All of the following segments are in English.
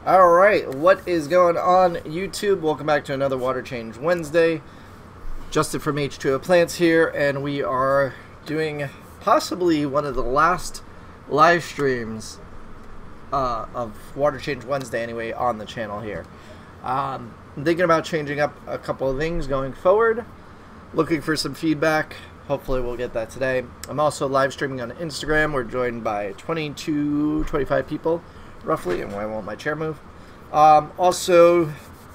Alright, what is going on YouTube? Welcome back to another Water Change Wednesday. Justin from H2O Plants here, and we are doing possibly one of the last live streams of Water Change Wednesday anyway on the channel here. I'm thinking about changing up a couple of things going forward. Looking for some feedback. Hopefully we'll get that today. I'm also live streaming on Instagram. We're joined by 25 people roughly, and why won't my chair move? Also,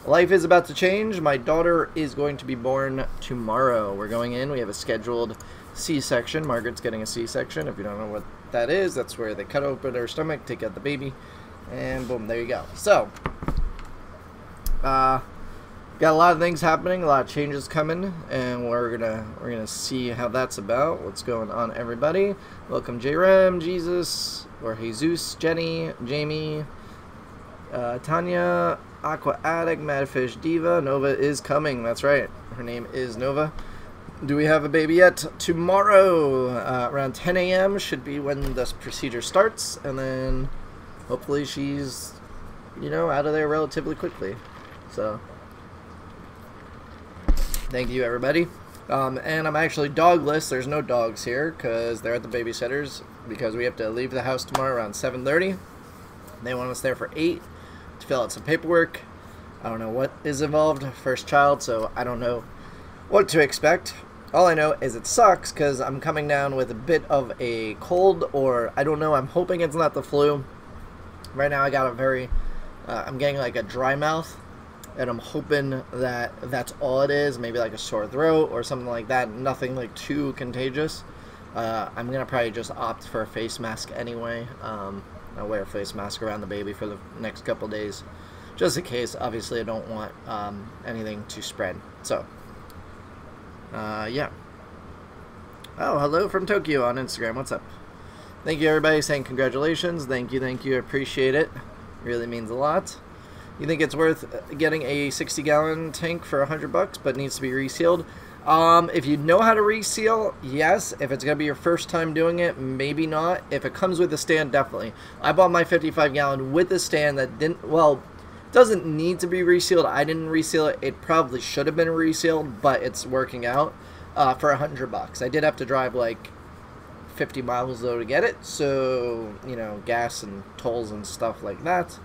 life is about to change. My daughter is going to be born tomorrow. We're going in. We have a scheduled C-section. Margaret's getting a C-section. If you don't know what that is, that's where they cut open her stomach, take out the baby, and boom, there you go. So, got a lot of things happening, a lot of changes coming, and we're gonna see how that's about. What's going on, everybody? Welcome, JRM, Jesus, or Jesus, Jenny, Jamie, Tanya, Aqua Addict, Madfish Diva. Nova is coming. That's right. Her name is Nova. Do we have a baby yet? Tomorrow, around 10 a.m. should be when this procedure starts, and then hopefully she's, you know, out of there relatively quickly. So, thank you, everybody. And I'm actually dogless. There's no dogs here because they're at the babysitters because we have to leave the house tomorrow around 7:30. They want us there for 8 to fill out some paperwork. I don't know what is involved. First child, so I don't know what to expect. All I know is it sucks because I'm coming down with a bit of a cold, or I don't know. I'm hoping it's not the flu. Right now I got a very, I'm getting like a dry mouth. And I'm hoping that that's all it is, maybe like a sore throat or something like that, nothing like too contagious. I'm going to probably just opt for a face mask anyway. I'll wear a face mask around the baby for the next couple days, just in case. Obviously, I don't want anything to spread. So, yeah. Oh, hello from Tokyo on Instagram. What's up? Thank you, everybody, saying congratulations. Thank you, I appreciate it. Really means a lot. You think it's worth getting a 60-gallon tank for $100, but needs to be resealed? If you know how to reseal, yes. If it's going to be your first time doing it, maybe not. If it comes with a stand, definitely. I bought my 55-gallon with a stand that doesn't need to be resealed. I didn't reseal it. It probably should have been resealed, but it's working out for $100. I did have to drive like 50 miles, though, to get it. So, you know, gas and tolls and stuff like that.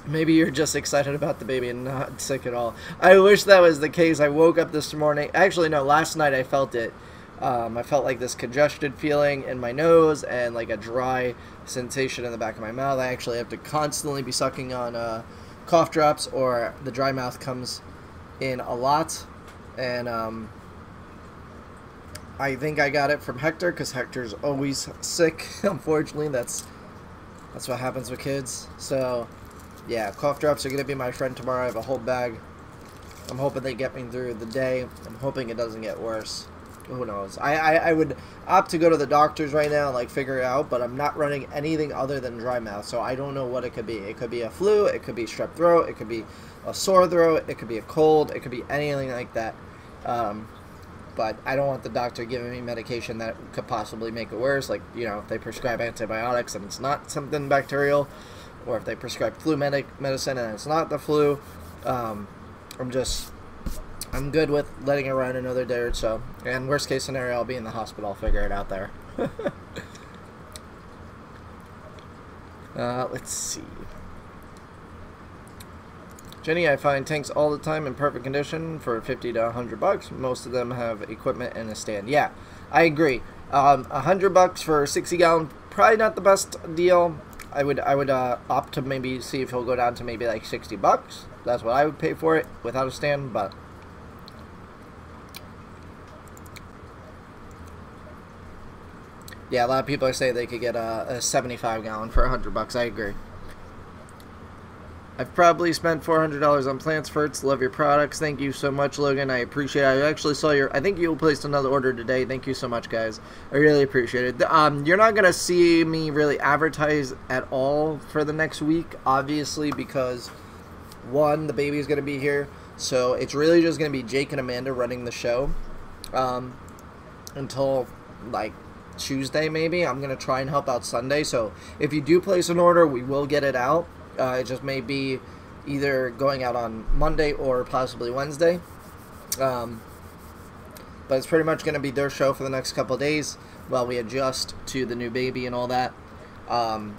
Maybe you're just excited about the baby and not sick at all. I wish that was the case. I woke up this morning. Actually, no, last night I felt it. I felt like this congested feeling in my nose and like a dry sensation in the back of my mouth. I actually have to constantly be sucking on cough drops, or the dry mouth comes in a lot. And I think I got it from Hector, because Hector's always sick. Unfortunately, that's what happens with kids. So, yeah, cough drops are going to be my friend tomorrow. I have a whole bag. I'm hoping they get me through the day. I'm hoping it doesn't get worse. Who knows? I would opt to go to the doctors right now and like figure it out, but I'm not running anything other than dry mouth, so I don't know what it could be. It could be a flu, it could be strep throat, it could be a sore throat, it could be a cold, it could be anything like that. But I don't want the doctor giving me medication that could possibly make it worse. Like, you know, if they prescribe antibiotics and it's not something bacterial, or if they prescribe flu medicine and it's not the flu. I'm good with letting it run another day or so. And worst case scenario, I'll be in the hospital. I'll figure it out there. Let's see. Jenny, I find tanks all the time in perfect condition for 50 to $100. Most of them have equipment and a stand. Yeah, I agree. $100 for a 60-gallon, probably not the best deal. I would opt to maybe see if he'll go down to maybe like $60. That's what I would pay for it without a stand. But yeah, a lot of people are saying they could get a 75-gallon for $100. I agree. I've probably spent $400 on plants first. Love your products. Thank you so much, Logan. I appreciate it. I actually saw I think you placed another order today. Thank you so much, guys. I really appreciate it. You're not going to see me really advertise at all for the next week, obviously, because, one, the baby is going to be here. So it's really just going to be Jake and Amanda running the show until, like, Tuesday maybe. I'm going to try and help out Sunday. So if you do place an order, we will get it out. It just may be either going out on Monday or possibly Wednesday. But it's pretty much going to be their show for the next couple of days while we adjust to the new baby and all that.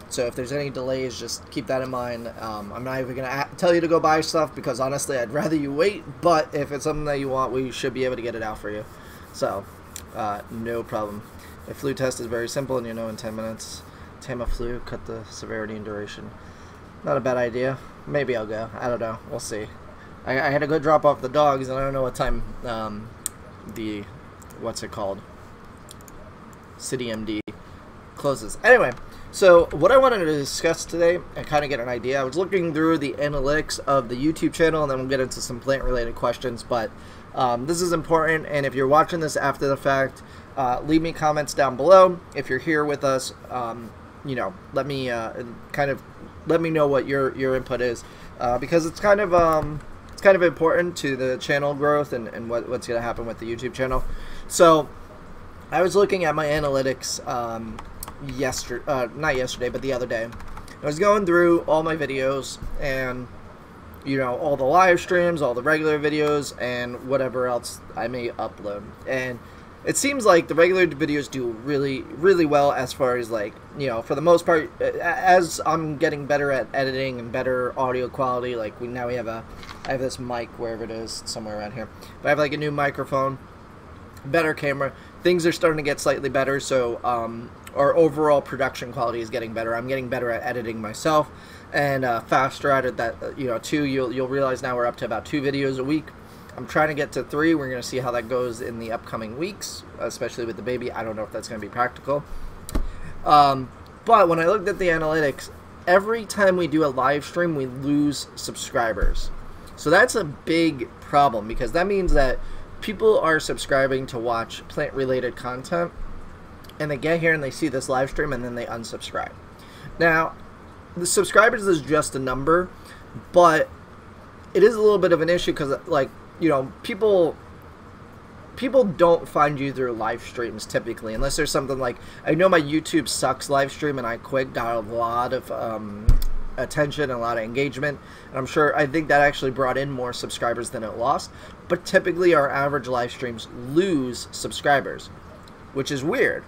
So if there's any delays, just keep that in mind. I'm not even going to tell you to go buy stuff because honestly I'd rather you wait, but if it's something that you want, we should be able to get it out for you. So no problem. The flu test is very simple, and you know in 10 minutes. Tamiflu, cut the severity and duration. Not a bad idea. Maybe I'll go. I don't know. We'll see. I had to go drop off the dogs, and I don't know what time what's it called? City MD closes. Anyway, so what I wanted to discuss today and kind of get an idea, I was looking through the analytics of the YouTube channel, and then we'll get into some plant-related questions, but this is important, and if you're watching this after the fact, leave me comments down below. If you're here with us, you know, let me let me know what your input is, because it's kind of important to the channel growth and what's going to happen with the YouTube channel. So I was looking at my analytics not yesterday, but the other day. I was going through all my videos and, you know, all the live streams, all the regular videos, and whatever else I may upload. And it seems like the regular videos do really, really well as far as, like, you know, for the most part, as I'm getting better at editing and better audio quality, like now I have this mic, wherever it is, somewhere around here. But I have like a new microphone, better camera. Things are starting to get slightly better, so our overall production quality is getting better. I'm getting better at editing myself and faster at it. That you know, you'll realize now we're up to about 2 videos a week. I'm trying to get to 3. We're going to see how that goes in the upcoming weeks, especially with the baby. I don't know if that's going to be practical. But when I looked at the analytics, every time we do a live stream, we lose subscribers. So that's a big problem, because that means that people are subscribing to watch plant-related content, and they get here and they see this live stream, and then they unsubscribe. Now, the subscribers is just a number, but it is a little bit of an issue because, like, you know, people don't find you through live streams typically, unless there's something like, I know my YouTube Sucks live stream and I Quit got a lot of attention and a lot of engagement, and I think that actually brought in more subscribers than it lost. But typically our average live streams lose subscribers, which is weird.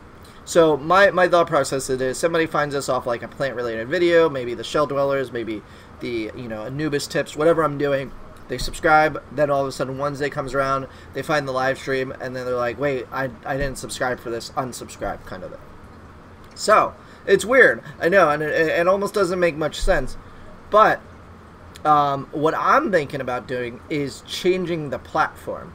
So my thought process is, somebody finds us off like a plant related video, maybe the shell dwellers, maybe the, you know, Anubis tips, whatever I'm doing. They subscribe, then all of a sudden Wednesday comes around, they find the live stream, and then they're like, wait, I didn't subscribe for this, unsubscribe, kind of thing. So, it's weird, I know, and it almost doesn't make much sense. But, what I'm thinking about doing is changing the platform.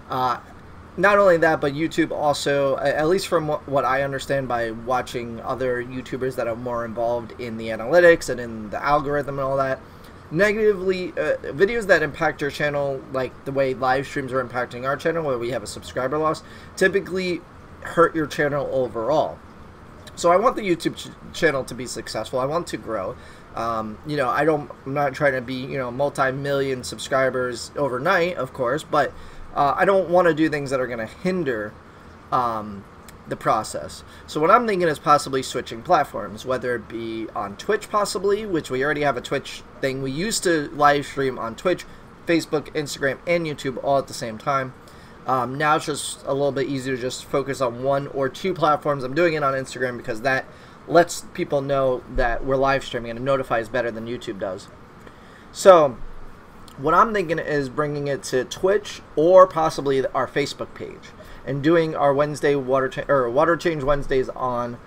Not only that, but YouTube also, at least from what I understand by watching other YouTubers that are more involved in the analytics and in the algorithm and all that, negatively, videos that impact your channel, like the way live streams are impacting our channel, where we have a subscriber loss, typically hurt your channel overall. So I want the YouTube channel to be successful. I want to grow. You know, I'm not trying to be, you know, multi-million subscribers overnight, of course, but I don't want to do things that are going to hinder the process. So what I'm thinking is possibly switching platforms, whether it be on Twitch possibly, which we already have a Twitch thing. We used to live stream on Twitch, Facebook, Instagram, and YouTube all at the same time. Now it's just a little bit easier to just focus on 1 or 2 platforms. I'm doing it on Instagram because that lets people know that we're live streaming, and it notifies better than YouTube does. So what I'm thinking is bringing it to Twitch or possibly our Facebook page, and doing our Wednesday water change Wednesdays on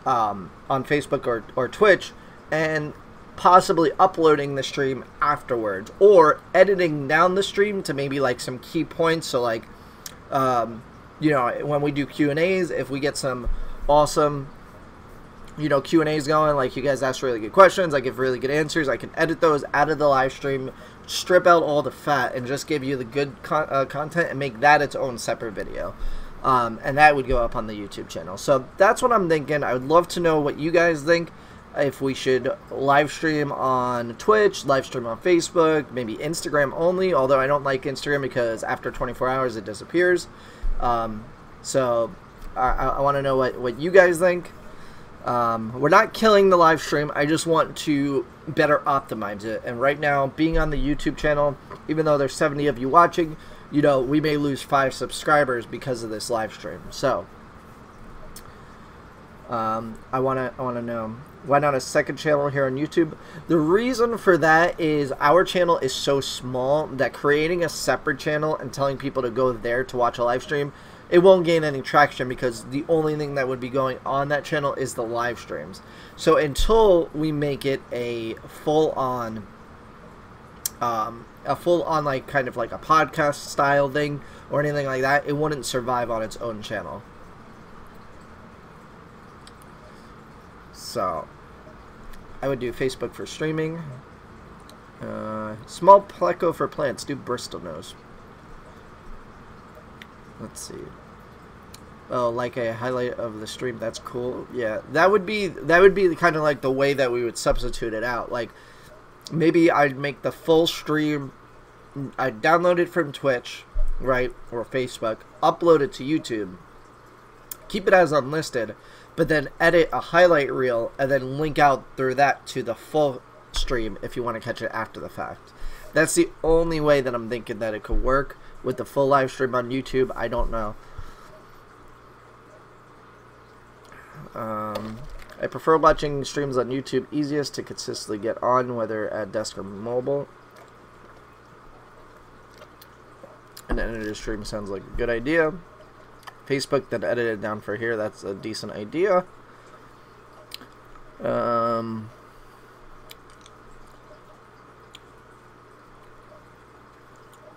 Facebook or Twitch, and possibly uploading the stream afterwards, or editing down the stream to maybe like some key points. So like, you know, when we do Q&As, if we get some awesome, you know, Q&As going, like you guys ask really good questions, I give really good answers, I can edit those out of the live stream, strip out all the fat, and just give you the good content and make that its own separate video. And that would go up on the YouTube channel. So that's what I'm thinking. I would love to know what you guys think. If we should live stream on Twitch, live stream on Facebook, maybe Instagram only, although I don't like Instagram because after 24 hours it disappears. So I want to know what you guys think. We're not killing the live stream. I just want to better optimize it. And right now, being on the YouTube channel, even though there's 70 of you watching, you know, we may lose 5 subscribers because of this live stream. So, I wanna know, why not a second channel here on YouTube? The reason for that is our channel is so small that creating a separate channel and telling people to go there to watch a live stream, it won't gain any traction because the only thing that would be going on that channel is the live streams. So until we make it a full-on like kind of like a podcast style thing or anything like that, it wouldn't survive on its own channel. So I would do Facebook for streaming. Small pleco for plants. Do Bristol nose. Let's see. Oh, like a highlight of the stream. That's cool. Yeah, that would be kind of like the way that we would substitute it out. Like maybe I'd make the full stream. I'd download it from Twitch, right, or Facebook. Upload it to YouTube. Keep it as unlisted, but then edit a highlight reel and then link out through that to the full stream if you want to catch it after the fact. That's the only way that I'm thinking that it could work with the full live stream on YouTube. I don't know. I prefer watching streams on YouTube. Easiest to consistently get on, whether at desk or mobile. An edited stream sounds like a good idea. Facebook, then edit it down for here. That's a decent idea.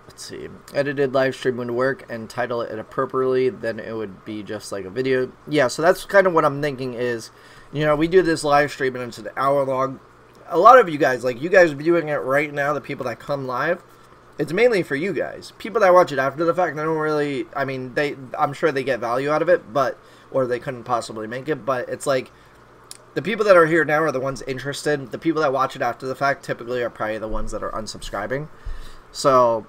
Let's see. Edited live stream would work and title it appropriately, then it would be just like a video. Yeah, so that's kind of what I'm thinking is, you know, we do this live stream and it's an hour long. A lot of you guys, like you guys viewing it right now, the people that come live, it's mainly for you guys. People that watch it after the fact, they don't really, I mean, I'm sure they get value out of it, but, or they couldn't possibly make it, but it's like, the people that are here now are the ones interested. The people that watch it after the fact typically are probably the ones that are unsubscribing. So,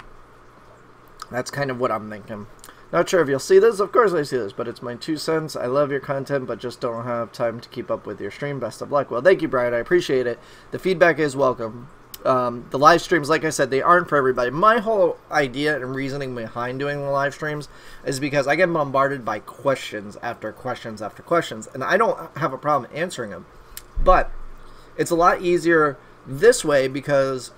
that's kind of what I'm thinking. Not sure if you'll see this. Of course I see this, but it's my 2 cents. I love your content, but just don't have time to keep up with your stream. Best of luck. Well, thank you, Brian. I appreciate it. The feedback is welcome. The live streams, like I said, they aren't for everybody. My whole idea and reasoning behind doing the live streams is because I get bombarded by questions after questions after questions, and I don't have a problem answering them. But it's a lot easier this way because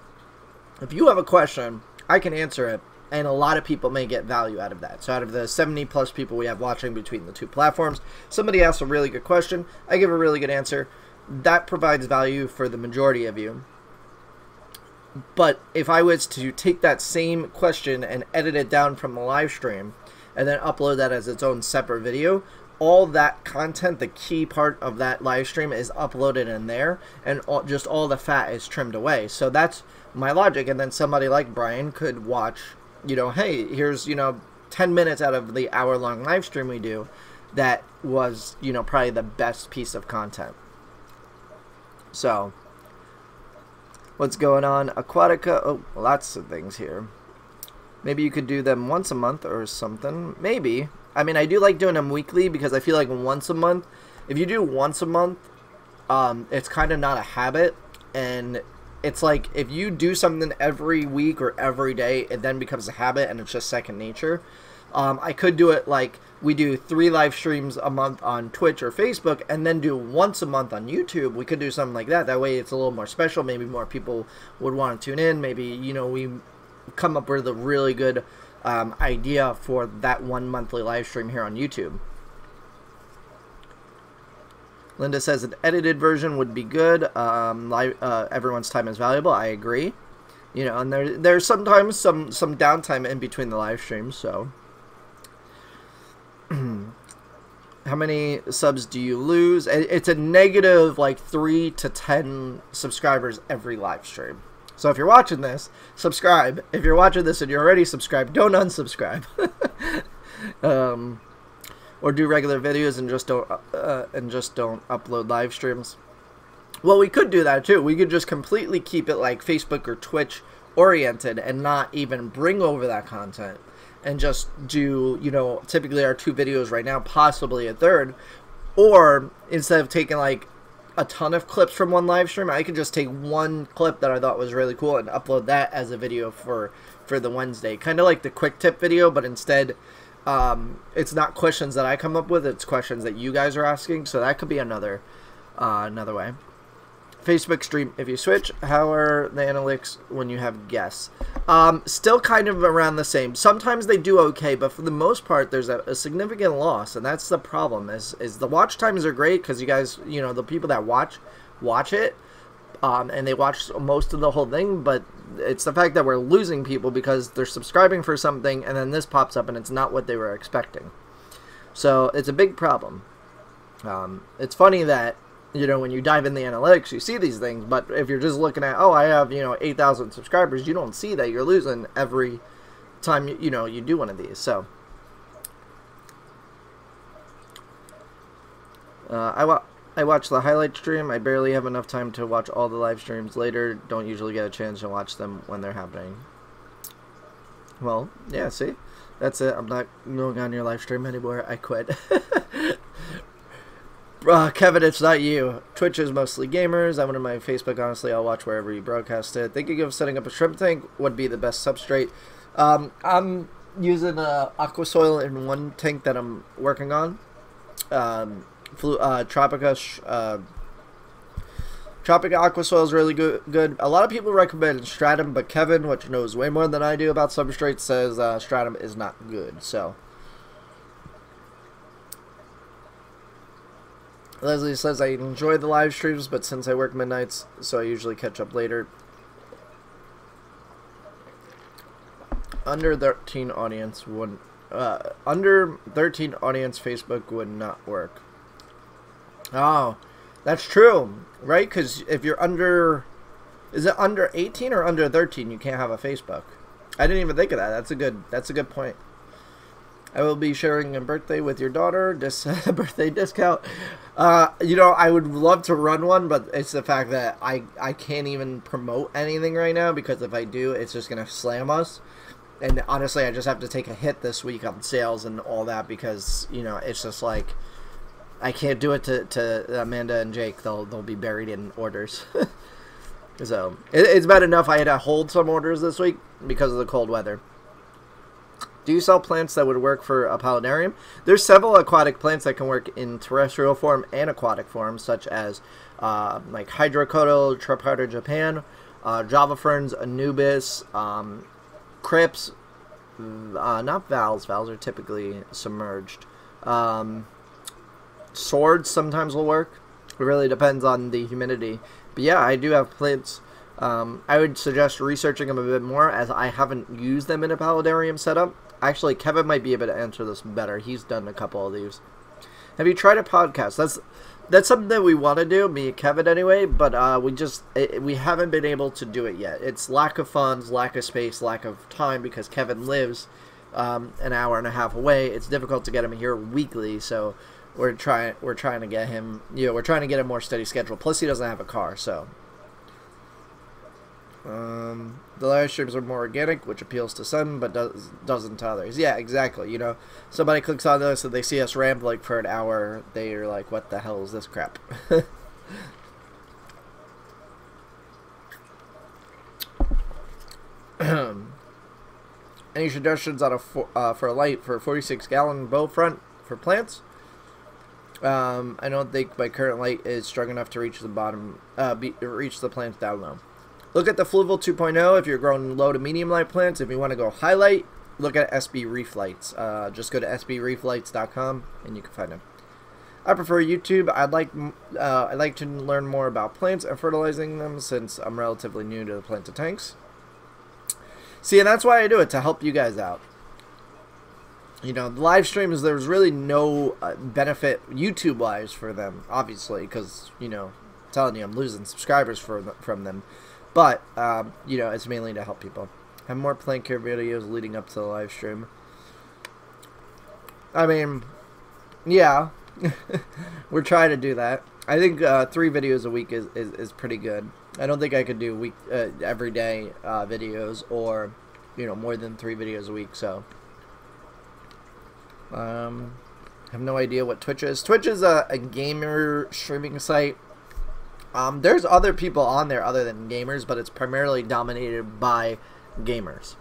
if you have a question, I can answer it. And a lot of people may get value out of that. So out of the 70 plus people we have watching between the 2 platforms, somebody asks a really good question, I give a really good answer. That provides value for the majority of you. But if I was to take that same question and edit it down from the live stream and then upload that as its own separate video, all that content, the key part of that live stream is uploaded in there, and just all the fat is trimmed away. So that's my logic. And then somebody like Brian could watch, you know, hey, here's, you know, 10 minutes out of the hour-long live stream we do that was, you know, probably the best piece of content. So, what's going on? Aquatica, oh, lots of things here. Maybe you could do them once a month or something. Maybe. I mean, I do like doing them weekly because I feel like once a month, if you do once a month, it's kind of not a habit, and it's like if you do something every week or every day, it then becomes a habit and it's just second nature. I could do it like we do 3 live streams a month on Twitch or Facebook and then do once a month on YouTube. We could do something like that. That way it's a little more special. Maybe more people would want to tune in. Maybe, you know, we come up with a really good idea for that 1 monthly live stream here on YouTube. Linda says an edited version would be good. Everyone's time is valuable. I agree. You know, and there's sometimes some downtime in between the live streams. So, how many subs do you lose? It's a negative like 3 to 10 subscribers every live stream. So if you're watching this, subscribe. If you're watching this and you're already subscribed, don't unsubscribe. Or do regular videos and just don't upload live streams. Well, we could do that too. We could just completely keep it like Facebook or Twitch oriented and not even bring over that content. and just do, you know, typically our 2 videos right now, possibly a third. Or instead of taking like a ton of clips from one live stream, I could just take one clip that I thought was really cool and upload that as a video for the Wednesday. Kind of like the quick tip video, but instead it's not questions that I come up with, it's questions that you guys are asking. So that could be another way. Facebook stream, if you switch, how are the analytics when you have guests? Still kind of around the same. Sometimes they do okay, but for the most part, there's a significant loss, and that's the problem. Is the watch times are great because you guys, you know, the people that watch it, and they watch most of the whole thing, but it's the fact that we're losing people because they're subscribing for something, and then this pops up, and it's not what they were expecting. So it's a big problem. It's funny that, you know, when you dive in the analytics, you see these things, but if you're just looking at, oh, I have, you know, 8,000 subscribers, you don't see that you're losing every time, you know, you do one of these. So, I watch the highlight stream. I barely have enough time to watch all the live streams later. Don't usually get a chance to watch them when they're happening. Well, yeah, see? That's it. I'm not going on your live stream anymore. I quit. Kevin, it's not you. Twitch is mostly gamers. I went to my Facebook, honestly. I'll watch wherever you broadcast it. Thinking of setting up a shrimp tank would be the best substrate. I'm using Aquasoil in one tank that I'm working on. Tropica Aquasoil is really good. A lot of people recommend Stratum, but Kevin, which knows way more than I do about substrates, says Stratum is not good. So Leslie says, I enjoy the live streams, but since I work midnights, so I usually catch up later. Under 13 audience would under 13 audience Facebook would not work. Oh, that's true, right? Because if you're under, is it under 18 or under 13? You can't have a Facebook. I didn't even think of that. That's a good point. I will be sharing a birthday with your daughter. This birthday discount. You know, I would love to run one, but it's the fact that I can't even promote anything right now, because if I do, it's just gonna slam us. And honestly, I just have to take a hit this week on sales and all that, because, you know, it's just like I can't do it to Amanda and Jake. They'll be buried in orders. So it's bad enough I had to hold some orders this week because of the cold weather. Do you sell plants that would work for a paludarium? There's several aquatic plants that can work in terrestrial form and aquatic form, such as like Hydrocodil, Traparta Japan, Java ferns, Anubis, Crypts, not Vals. Vals are typically submerged. Swords sometimes will work. It really depends on the humidity. But yeah, I do have plants. I would suggest researching them a bit more, as I haven't used them in a paludarium setup. Actually, Kevin might be able to answer this better. He's done a couple of these. Have you tried a podcast? That's something that we want to do, me and Kevin anyway, but we haven't been able to do it yet. It's lack of funds, lack of space, lack of time, because Kevin lives an hour and a half away. It's difficult to get him here weekly, so we're trying to get him, you know, we're trying to get a more steady schedule. Plus, he doesn't have a car, so. The live streams are more organic, which appeals to some, but doesn't to others. Yeah, exactly. You know, somebody clicks on this and they see us rambling for an hour, they're like, what the hell is this crap? Any suggestions on for a light for a 46-gallon bow front for plants? I don't think my current light is strong enough to reach the bottom, reach the plants down low. Look at the Fluval 2.0 if you're growing low to medium light plants. If you want to go highlight, look at SB Reef Lights. Just go to sbreeflights.com and you can find them. I prefer YouTube. I'd like to learn more about plants and fertilizing them, since I'm relatively new to the planted tanks. See, and that's why I do it, to help you guys out. You know, the live streams, there's really no benefit YouTube-wise for them, obviously, because, you know, I'm telling you, I'm losing subscribers from them. But, you know, it's mainly to help people. Have more plant care videos leading up to the live stream. I mean, yeah, we're trying to do that. I think 3 videos a week is pretty good. I don't think I could do everyday videos, or, you know, more than 3 videos a week, so I have no idea what Twitch is. Twitch is a gamer streaming site. There's other people on there other than gamers, but it's primarily dominated by gamers.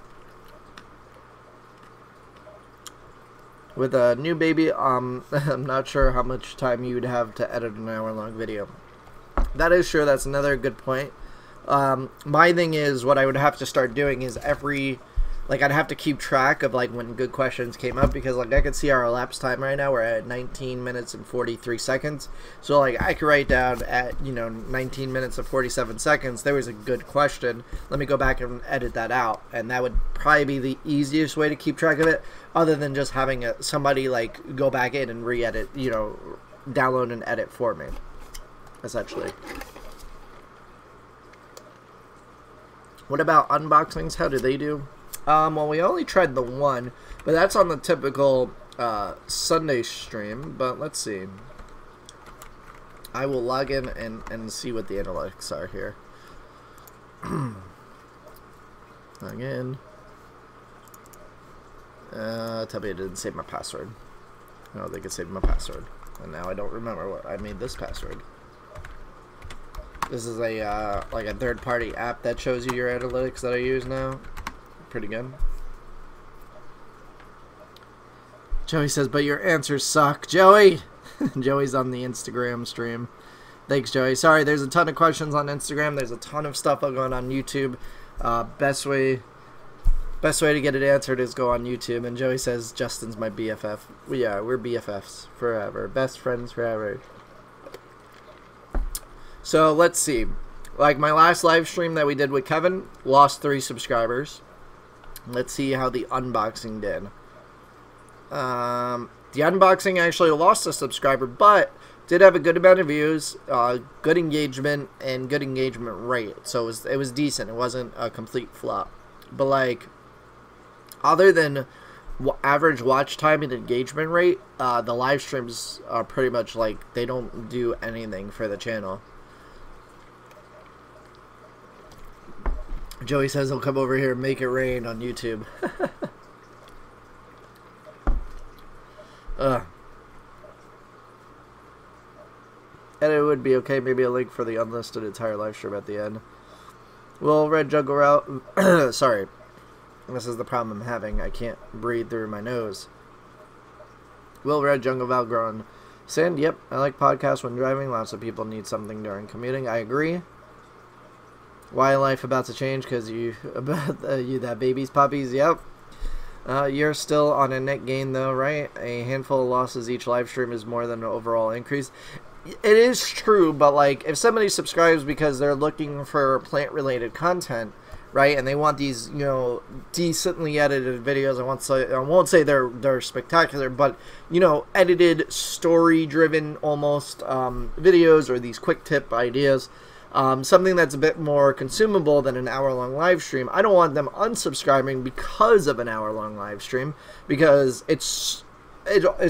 With a new baby, I'm not sure how much time you would have to edit an hour-long video. That is true. That's another good point. My thing is, what I would have to start doing is I'd have to keep track of, like, when good questions came up, because, like, I can see our elapsed time right now. We're at 19 minutes and 43 seconds. So, like, I could write down at, 19 minutes and 47 seconds, there was a good question. Let me go back and edit that out. And that would probably be the easiest way to keep track of it, other than just having somebody, like, go back in and re-edit, download and edit for me, essentially. What about unboxings? How do they do? Well, we only tried the one, but that's on the typical Sunday stream. But let's see. I will log in and see what the analytics are here. Log in. Tell me it didn't save my password. I don't think it saved my password. And now I don't remember what I made this password. This is a like a third-party app that shows you your analytics that I use now. Pretty good. Joey says, but your answers suck. Joey! Joey's on the Instagram stream. Thanks, Joey. Sorry, there's a ton of questions on Instagram. There's a ton of stuff going on YouTube. Best way to get it answered is go on YouTube. And Joey says, Justin's my BFF. Yeah, we're BFFs forever. Best friends forever. So, let's see. Like, my last live stream that we did with Kevin, lost 3 subscribers. Let's see how the unboxing did. The unboxing actually lost a subscriber, but did have a good amount of views, good engagement, and good engagement rate. So it was decent. It wasn't a complete flop. But, like, other than average watch time and engagement rate, the live streams are pretty much like they don't do anything for the channel. Joey says he'll come over here and make it rain on YouTube. And it would be okay. Maybe a link for the unlisted entire live stream at the end. Will Red Jungle Route... Sorry. This is the problem I'm having. I can't breathe through my nose. Will Red Jungle Valgron. Sand, yep. I like podcasts when driving. Lots of people need something during commuting. I agree. Why life about to change? Because you that baby's puppies. Yep. You're still on a net gain though, right? A handful of losses each live stream is more than an overall increase. It is true, but like if somebody subscribes because they're looking for plant-related content, right, and they want these, decently edited videos, I won't say they're spectacular, but edited, story-driven almost videos, or these quick tip ideas. Something that's a bit more consumable than an hour-long live stream. I don't want them unsubscribing because of an hour-long live stream, because it's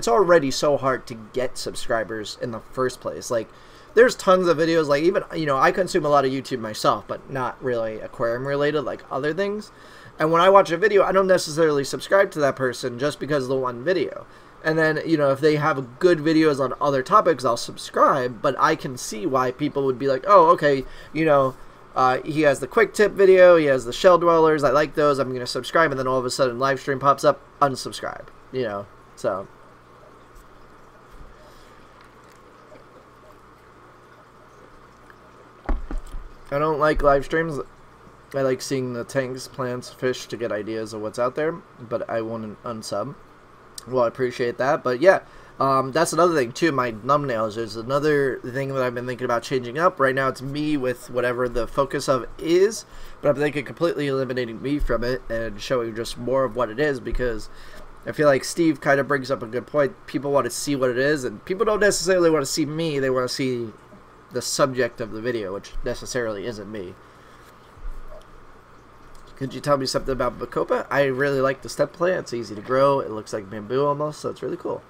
already so hard to get subscribers in the first place. Like, there's tons of videos, like even, I consume a lot of YouTube myself, but not really aquarium related, like other things. And when I watch a video, I don't necessarily subscribe to that person just because of the one video. And then, if they have good videos on other topics, I'll subscribe. But I can see why people would be like, oh, okay, he has the quick tip video, he has the shell dwellers, I like those, I'm going to subscribe. And then all of a sudden, live stream pops up, unsubscribe, so. I don't like live streams. I like seeing the tanks, plants, fish to get ideas of what's out there. But I won't unsub. Well, I appreciate that, but yeah, that's another thing too. My thumbnails is another thing that I've been thinking about changing up. Right now, it's me with whatever the focus of is, but I'm thinking completely eliminating me from it and showing just more of what it is, because I feel like Steve kind of brings up a good point. People want to see what it is, and people don't necessarily want to see me. They want to see the subject of the video, which necessarily isn't me. Could you tell me something about Bacopa? I really like the stem plant. It's easy to grow. It looks like bamboo almost, so it's really cool.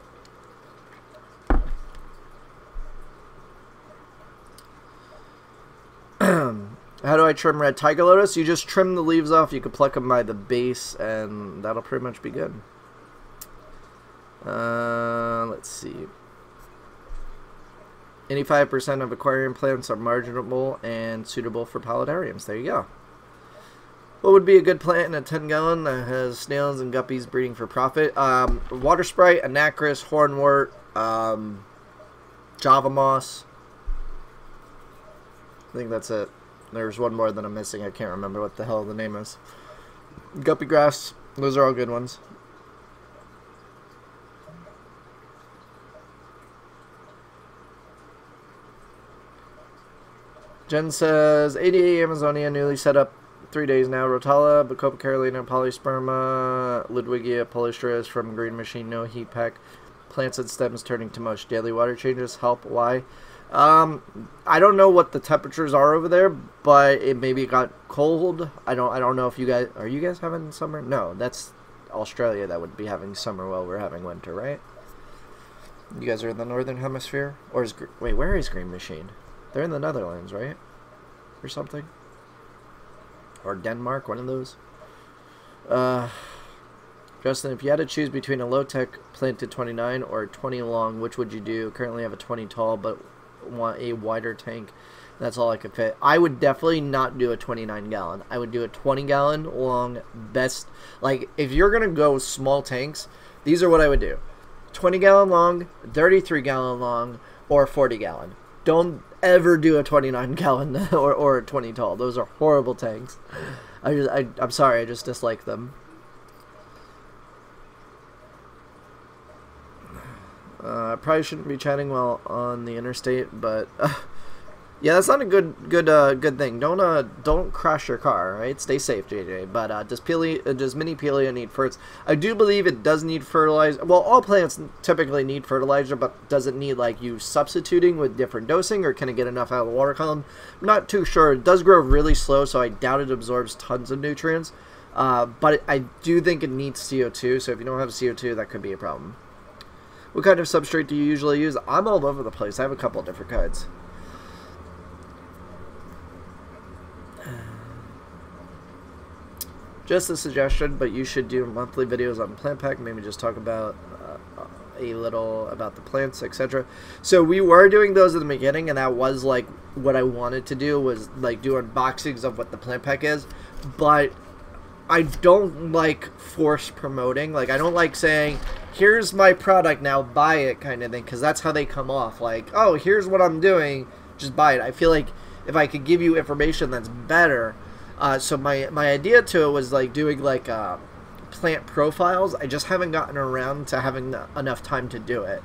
How do I trim red tiger lotus? You just trim the leaves off. You can pluck them by the base, and that'll pretty much be good. Let's see. 85% of aquarium plants are marginable and suitable for paludariums. There you go. What would be a good plant in a 10-gallon that has snails and guppies breeding for profit? Water sprite, anacris, hornwort, Java moss. I think that's it. There's one more that I'm missing. I can't remember what the hell the name is. Guppy grass. Those are all good ones. Jen says, ADA Amazonia newly set up 3 days now. Rotala, Bacopa Carolina, Polysperma, Ludwigia, Polystris from Green Machine, no heat pack. Plants and stems turning to mush. Daily water changes help. Why? I don't know what the temperatures are over there, but it maybe got cold. I don't know if you guys, are you guys having summer? No, that's Australia that would be having summer while we're having winter, right? You guys are in the northern hemisphere? Or is, wait, where is Green Machine? They're in the Netherlands, right? Or something? Or Denmark, one of those. Justin, if you had to choose between a low-tech planted 29 or a 20 long, which would you do? Currently have a 20 tall, but want a wider tank. That's all I could fit. I would definitely not do a 29-gallon. I would do a 20-gallon long best. Like, if you're going to go small tanks, these are what I would do. 20-gallon long, 33-gallon long, or 40-gallon. Don't ever do a 29-gallon or a 20 tall. Those are horrible tanks. I'm sorry, I just dislike them. I probably shouldn't be chatting while on the interstate, but yeah, that's not a good thing. Don't crash your car, right? Stay safe, JJ. But does mini Pelia need ferts? I do believe it does need fertilizer. Well, all plants typically need fertilizer, but does it need like you substituting with different dosing, or can it get enough out of the water column? I'm not too sure. It does grow really slow, so I doubt it absorbs tons of nutrients. But I do think it needs CO2. So if you don't have CO2, that could be a problem. What kind of substrate do you usually use? I'm all over the place. I have a couple of different kinds. Just a suggestion, but you should do monthly videos on Plant Pack. Maybe just talk about a little about the plants, etc. So we were doing those at the beginning, and that was like what I wanted to do, was like do unboxings of what the Plant Pack is. But I don't like force promoting. Like, I don't like saying, here's my product, now buy it, kind of thing, because that's how they come off. Like, oh, here's what I'm doing, just buy it. I feel like if I could give you information that's better. So my idea to it was like doing like plant profiles. I just haven't gotten around to having enough time to do it.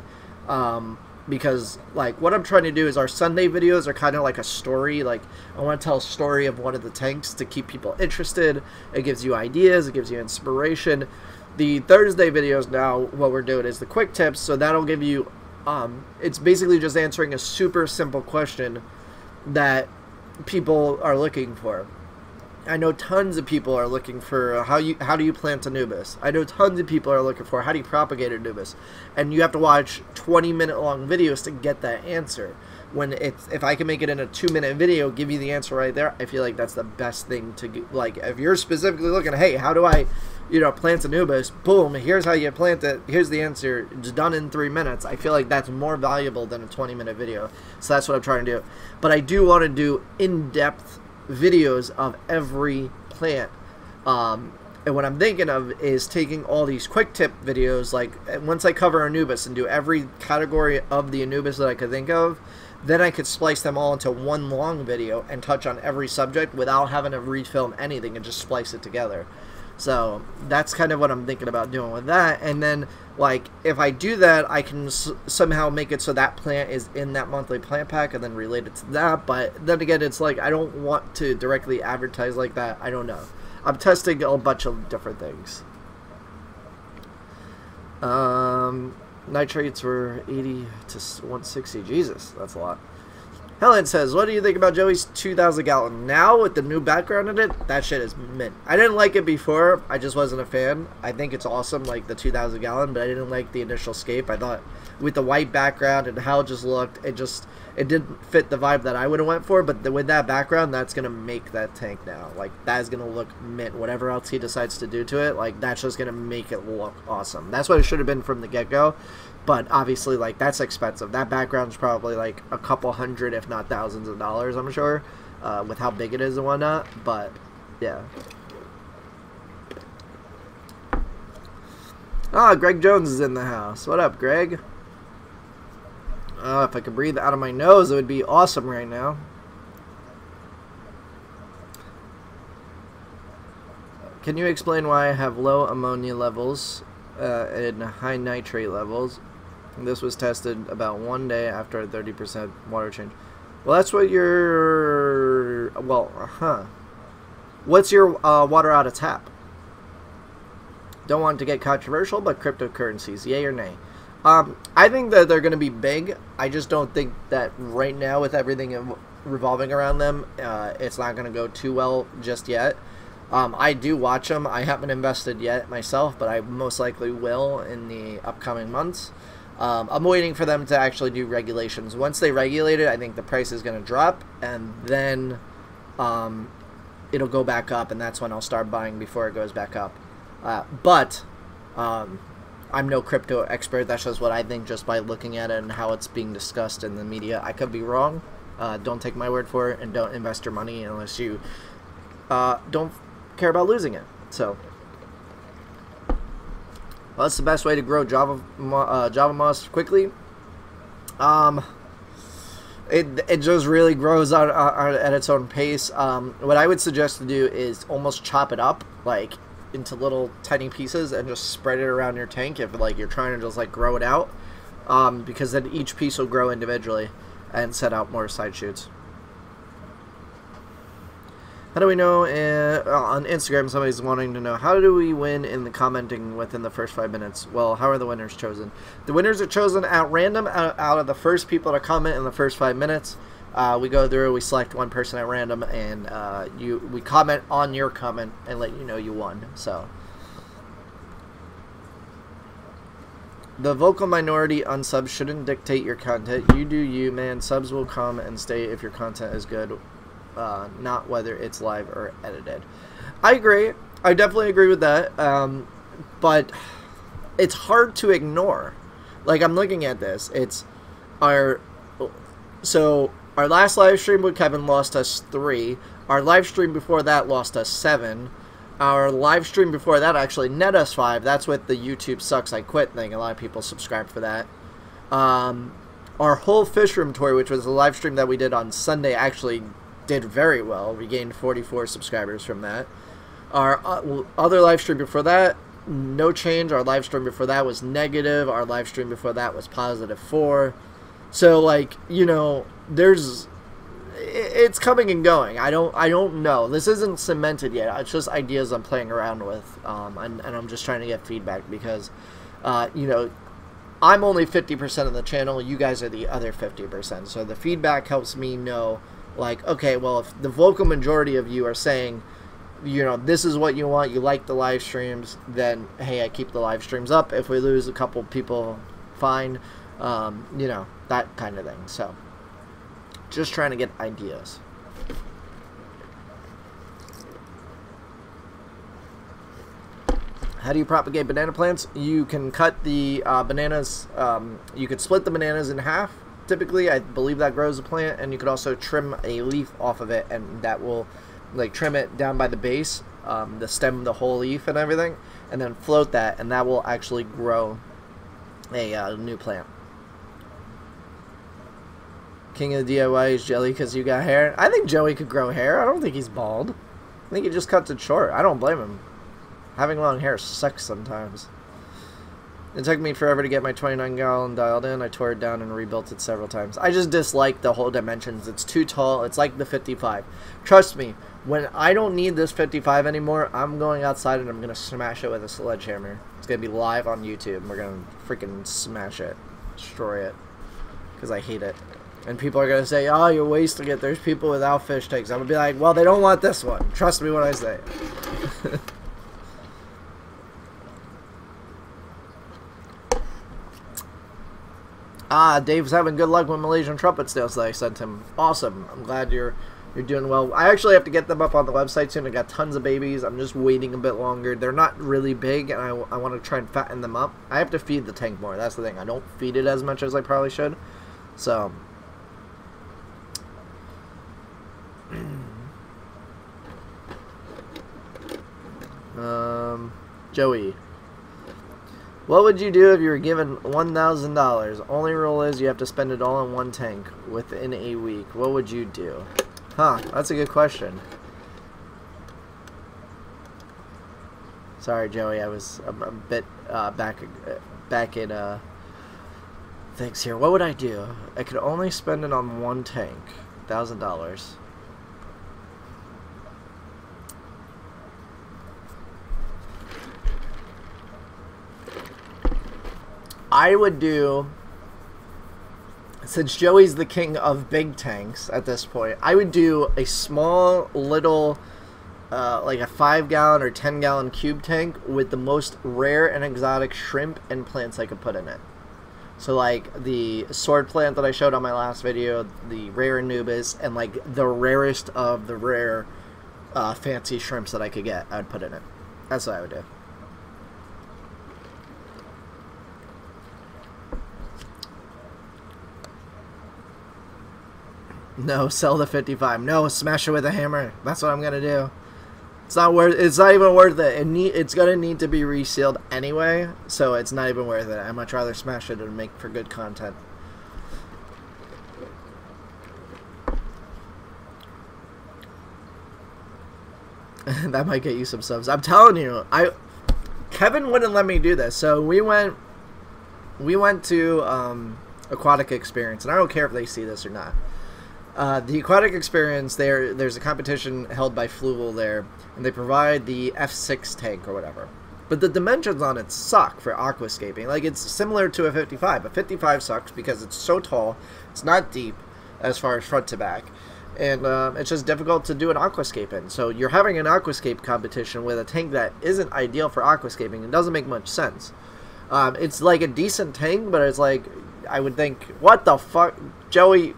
Because like what I'm trying to do is our Sunday videos are kind of like a story. Like, I want to tell a story of one of the tanks to keep people interested. It gives you ideas, it gives you inspiration. The Thursday videos now, what we're doing is the quick tips, so that'll give you it's basically just answering a super simple question that people are looking for. I know tons of people are looking for how do you plant Anubis. I know tons of people are looking for how do you propagate Anubis, and you have to watch 20-minute long videos to get that answer. When if I can make it in a 2-minute video, give you the answer right there, I feel like that's the best thing to get. Like, if you're specifically looking, hey, how do I, plant Anubis? Boom, here's how you plant it. Here's the answer. It's done in 3 minutes. I feel like that's more valuable than a 20-minute video. So that's what I'm trying to do. But I do want to do in-depth videos of every plant, and what I'm thinking of is taking all these quick tip videos, like once I cover Anubis and do every category of the Anubis that I could think of, then I could splice them all into one long video and touch on every subject without having to refilm anything and just splice it together. So that's kind of what I'm thinking about doing with that. And then, like, if I do that, I can somehow make it so that plant is in that monthly plant pack and then relate it to that. But then again, it's like I don't want to directly advertise like that. I don't know. I'm testing a bunch of different things. Nitrates were 80 to 160. Jesus, that's a lot. Helen says, what do you think about Joey's 2,000 gallon? Now, with the new background in it, that shit is mint. I didn't like it before. I just wasn't a fan. I think it's awesome, like the 2,000 gallon, but I didn't like the initial scape. I thought with the white background and how it just looked, it didn't fit the vibe that I would have went for, but with that background, that's going to make that tank now. Like, that is going to look mint. Whatever else he decides to do to it, like, that's just going to make it look awesome. That's what it should have been from the get-go. But obviously, like, that's expensive. That background's probably like a couple hundred, if not thousands of dollars, I'm sure, with how big it is and whatnot. But, yeah. Ah, Greg Jones is in the house. What up, Greg? If I could breathe out of my nose, it would be awesome right now. Can you explain why I have low ammonia levels and high nitrate levels? This was tested about 1 day after a 30% water change. Well, that's what your... Well, What's your water out of tap? Don't want to get controversial, but cryptocurrencies, yay or nay? I think that they're going to be big. I just don't think that right now, with everything revolving around them, it's not going to go too well just yet. I do watch them. I haven't invested yet myself, but I most likely will in the upcoming months. I'm waiting for them to actually do regulations. Once they regulate it, I think the price is going to drop, and then it'll go back up, and that's when I'll start buying before it goes back up. But I'm no crypto expert. That's just what I think just by looking at it and how it's being discussed in the media. I could be wrong. Don't take my word for it, and don't invest your money unless you don't care about losing it. So, well, that's the best way to grow Java Moss quickly. It just really grows at its own pace. What I would suggest to do is almost chop it up, like, into little tiny pieces and just spread it around your tank if, like, you're trying to just, like, grow it out. Because then each piece will grow individually and set out more side shoots. How do we know, on Instagram somebody's wanting to know, how do we win in the commenting within the first 5 minutes? Well, how are the winners chosen? The winners are chosen at random out of the first people to comment in the first 5 minutes. We go through, we select one person at random, and we comment on your comment and let you know you won. So, the vocal minority unsubs shouldn't dictate your content. You do you, man. Subs will come and stay if your content is good. Not whether it's live or edited. I agree. I definitely agree with that. But it's hard to ignore. Like, I'm looking at this. It's our last live stream with Kevin lost us 3. Our live stream before that lost us 7. Our live stream before that actually net us 5. That's with the YouTube sucks I quit thing. A lot of people subscribe for that. Our whole fish room tour, which was the live stream that we did on Sunday, actually did very well. We gained 44 subscribers from that. Our other live stream before that, no change. Our live stream before that was negative. Our live stream before that was +4. So, like, you know, it's coming and going. I don't know. This isn't cemented yet. It's just ideas I'm playing around with, and I'm just trying to get feedback because, you know, I'm only 50% of the channel. You guys are the other 50%. So the feedback helps me know, like, okay, well, if the vocal majority of you are saying, you know, this is what you want, you like the live streams, then, hey, I keep the live streams up. If we lose a couple people, fine. You know, that kind of thing. So, just trying to get ideas. How do you propagate banana plants? You can cut the bananas, you could split the bananas in half. Typically, I believe that grows a plant, and you could also trim a leaf off of it, and that will, like, trim it down by the base, the stem, the whole leaf and everything, and then float that, and that will actually grow a new plant. King of the DIY is Jelly because you got hair. I think Joey could grow hair. I don't think he's bald. I think he just cuts it short. I don't blame him. Having long hair sucks sometimes. It took me forever to get my 29-gallon dialed in. I tore it down and rebuilt it several times. I just dislike the whole dimensions. It's too tall. It's like the 55. Trust me, when I don't need this 55 anymore, I'm going outside and I'm going to smash it with a sledgehammer. It's going to be live on YouTube. We're going to freaking smash it. Destroy it. Because I hate it. And people are going to say, oh, you're wasting it. There's people without fish tanks. I'm going to be like, well, they don't want this one. Trust me when I say it. Dave's having good luck with Malaysian trumpet snails that I sent him. Awesome. I'm glad you're doing well. I actually have to get them up on the website soon. I got tons of babies. I'm just waiting a bit longer. They're not really big, and I want to try and fatten them up. I have to feed the tank more. That's the thing. I don't feed it as much as I probably should. So... Joey, what would you do if you were given $1,000? Only rule is you have to spend it all on one tank within a week. What would you do? Huh, that's a good question. Sorry, Joey, I was a bit back in things here. What would I do? I could only spend it on one tank. $1,000. I would do, since Joey's the king of big tanks at this point, I would do a small little, like a 5-gallon or 10-gallon cube tank with the most rare and exotic shrimp and plants I could put in it. So like the sword plant that I showed on my last video, the rare Anubis, and like the rarest of the rare fancy shrimps that I could get, I would put in it. That's what I would do. No, sell the 55. No, smash it with a hammer. That's what I'm gonna do. It's not worth. It's not even worth it. It's gonna need to be resealed anyway, so it's not even worth it. I'd much rather smash it and make for good content. That might get you some subs. I'm telling you, Kevin wouldn't let me do this. So we went to Aquatic Experience, and I don't care if they see this or not. The Aquatic Experience, there's a competition held by Fluval there, and they provide the F6 tank or whatever. But the dimensions on it suck for aquascaping. Like, it's similar to a 55. A 55 sucks because it's so tall, it's not deep as far as front to back, and it's just difficult to do an aquascape in. So you're having an aquascape competition with a tank that isn't ideal for aquascaping. It doesn't make much sense. It's like a decent tank, but it's like, I would think, what the fuck, Joey...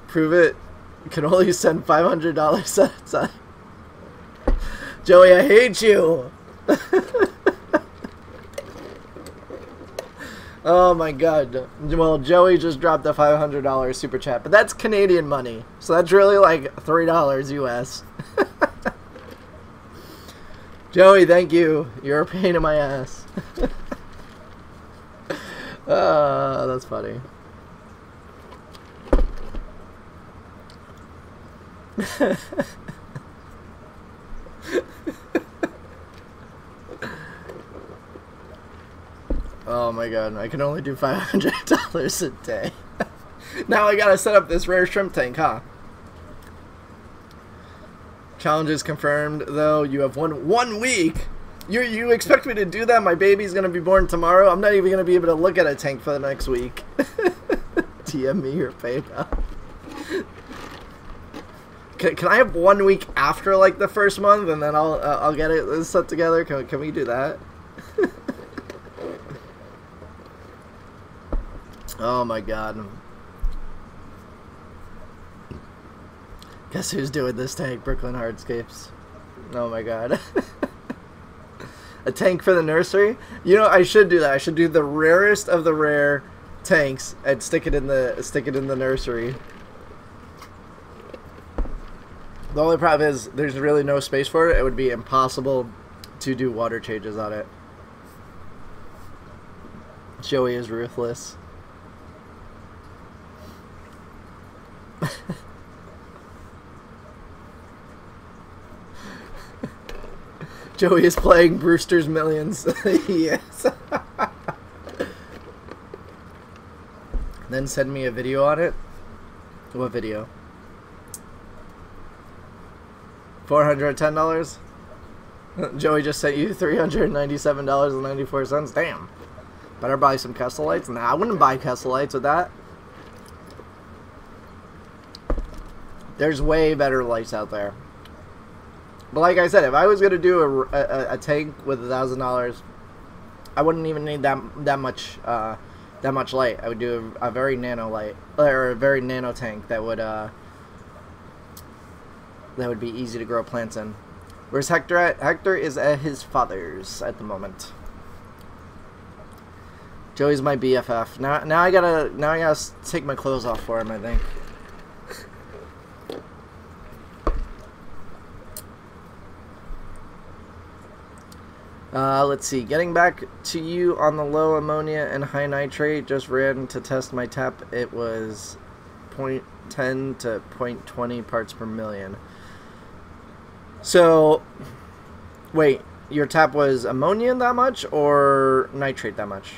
Prove it. You can only send $500 at a time. Joey, I hate you. Oh my god. Well, Joey just dropped a $500 super chat, but that's Canadian money, so that's really like $3 US. Joey, thank you. You're a pain in my ass. That's funny. Oh my god, I can only do $500 a day. Now I gotta set up this rare shrimp tank, huh? Challenge is confirmed, though. You have one week. You expect me to do that? My baby's gonna be born tomorrow. I'm not even gonna be able to look at a tank for the next week. TM me your PayPal. Can I have 1 week after like the first month, and then I'll get it set together? Can we do that? Oh my god. Guess who's doing this tank? Brooklyn Hardscapes. Oh my god. A tank for the nursery? You know, I should do that. I should do the rarest of the rare tanks and stick it in the nursery. The only problem is there's really no space for it. It would be impossible to do water changes on it. Joey is ruthless. Joey is playing Brewster's Millions. Yes. Then send me a video on it. What video? $410? Joey just sent you $397.94. Damn. Better buy some Kessil lights. Nah, I wouldn't buy Kessil lights with that. There's way better lights out there. But like I said, if I was gonna do a tank with $1,000, I wouldn't even need that much light. I would do a very nano light, or a very nano tank that would be easy to grow plants in. Where's Hector at? Hector is at his father's at the moment. Joey's my BFF. Now I gotta take my clothes off for him, I think. Let's see. Getting back to you on the low ammonia and high nitrate. Just ran to test my tap. It was 0.10 to 0.20 parts per million. So, wait. Your tap was ammonia that much or nitrate that much?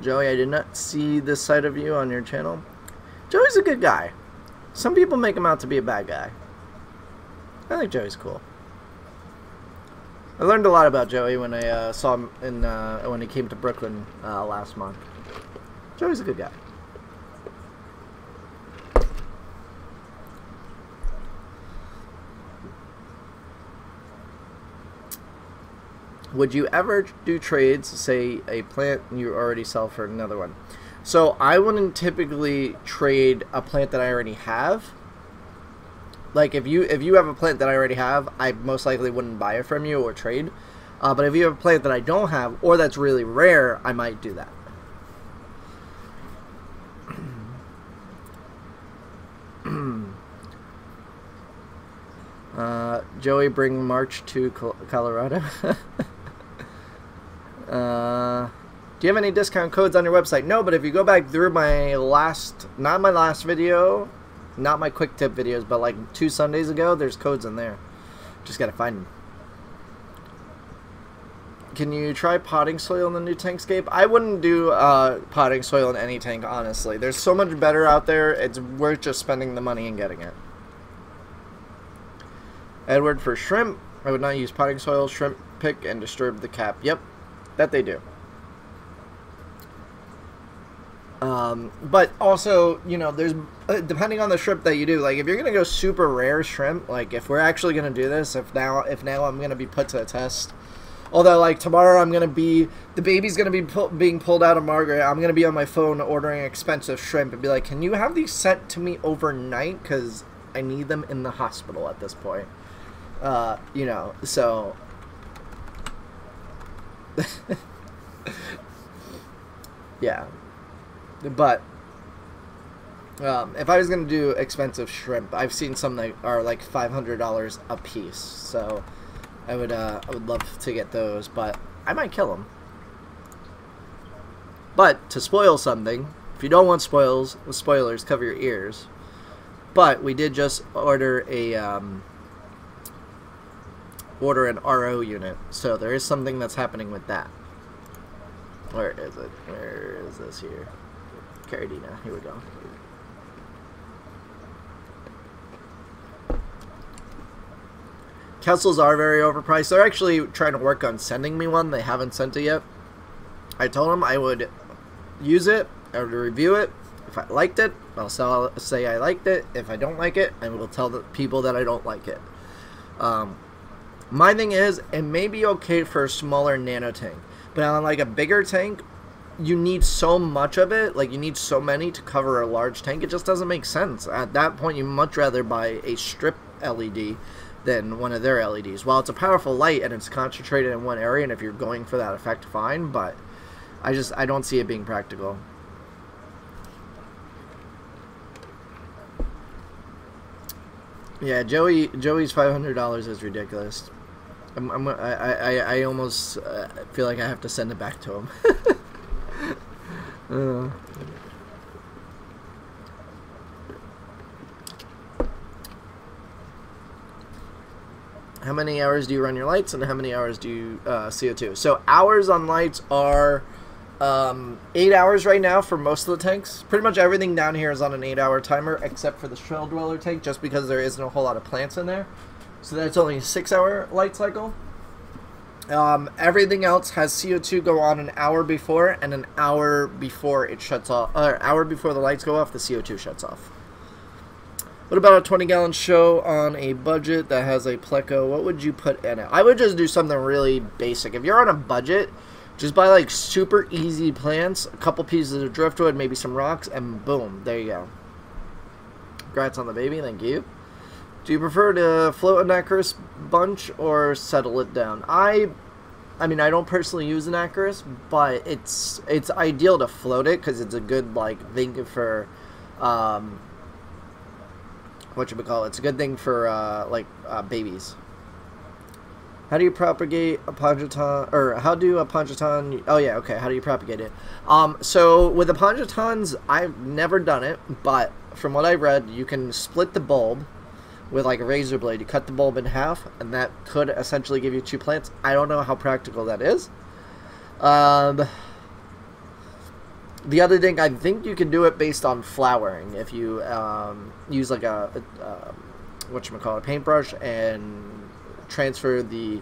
Joey, I did not see this side of you on your channel. Joey's a good guy. Some people make him out to be a bad guy. I think Joey's cool. I learned a lot about Joey when I saw him when he came to Brooklyn last month. Joey's a good guy. Would you ever do trades, say a plant you already sell for another one? So I wouldn't typically trade a plant that I already have. Like if you have a plant that I already have, I most likely wouldn't buy it from you or trade. But if you have a plant that I don't have or that's really rare, I might do that. Joey, bring March to Colorado. Do you have any discount codes on your website? No, but if you go back through my not my last video, not my quick tip videos, but like 2 Sundays ago, there's codes in there. Just gotta find them. Can you try potting soil in the new tankscape? I wouldn't do potting soil in any tank, honestly. There's so much better out there, it's worth just spending the money and getting it. Edward, for shrimp, I would not use potting soil, shrimp pick, and disturb the cap. Yep, that they do. But also, you know, there's depending on the shrimp that you do. Like, if you're gonna go super rare shrimp, like if we're actually gonna do this, if now I'm gonna be put to a test. Although, like, tomorrow the baby's gonna be being pulled out of Margaret. I'm gonna be on my phone ordering expensive shrimp and be like, can you have these sent to me overnight? Because I need them in the hospital at this point. You know, so. Yeah. But if I was gonna do expensive shrimp, I've seen some that are like $500 a piece. So I would love to get those, but I might kill them. But to spoil something, if you don't want spoilers, cover your ears. But we did just order an RO unit, so there is something that's happening with that. Where is it? Where is this here? Caridina. Here we go. Kessels are very overpriced. They're actually trying to work on sending me one. They haven't sent it yet. I told them I would use it, I would review it. If I liked it, I'll say I liked it. If I don't like it, I will tell the people that I don't like it. My thing is, it may be okay for a smaller nano tank, but on like a bigger tank, you need so much of it, like you need so many to cover a large tank, it just doesn't make sense. At that point, you much rather buy a strip LED than one of their LEDs. While it's a powerful light and it's concentrated in one area, and if you're going for that effect, fine, but I don't see it being practical. Yeah, Joey's $500 is ridiculous. I almost feel like I have to send it back to him. How many hours do you run your lights, and how many hours do you CO2? So hours on lights are 8 hours right now for most of the tanks. Pretty much everything down here is on an 8-hour timer, except for the Shell Dweller tank, just because there isn't a whole lot of plants in there. So that's only a 6-hour light cycle. Everything else has CO2 go on an hour before, and an hour before it shuts off, or hour before the lights go off, the CO2 shuts off. What about a 20-gallon show on a budget that has a Pleco? What would you put in it? I would just do something really basic. If you're on a budget, just buy like super easy plants, a couple pieces of driftwood, maybe some rocks, and boom, there you go. Congrats on the baby, thank you. Do you prefer to float a Nacris bunch or settle it down? I mean, I don't personally use an Nacris, but it's ideal to float it because it's a good like thing for whatchamacallit. It's a good thing for babies. How do you propagate a Ponjaton, or how do a Ponjaton, oh yeah, okay, how do you propagate it? So with the Ponjatons, I've never done it, but from what I've read, you can split the bulb with like a razor blade. You cut the bulb in half, and that could essentially give you 2 plants. I don't know how practical that is. The other thing, I think you can do it based on flowering. If you use like a whatchamacallit, a paintbrush, and transfer the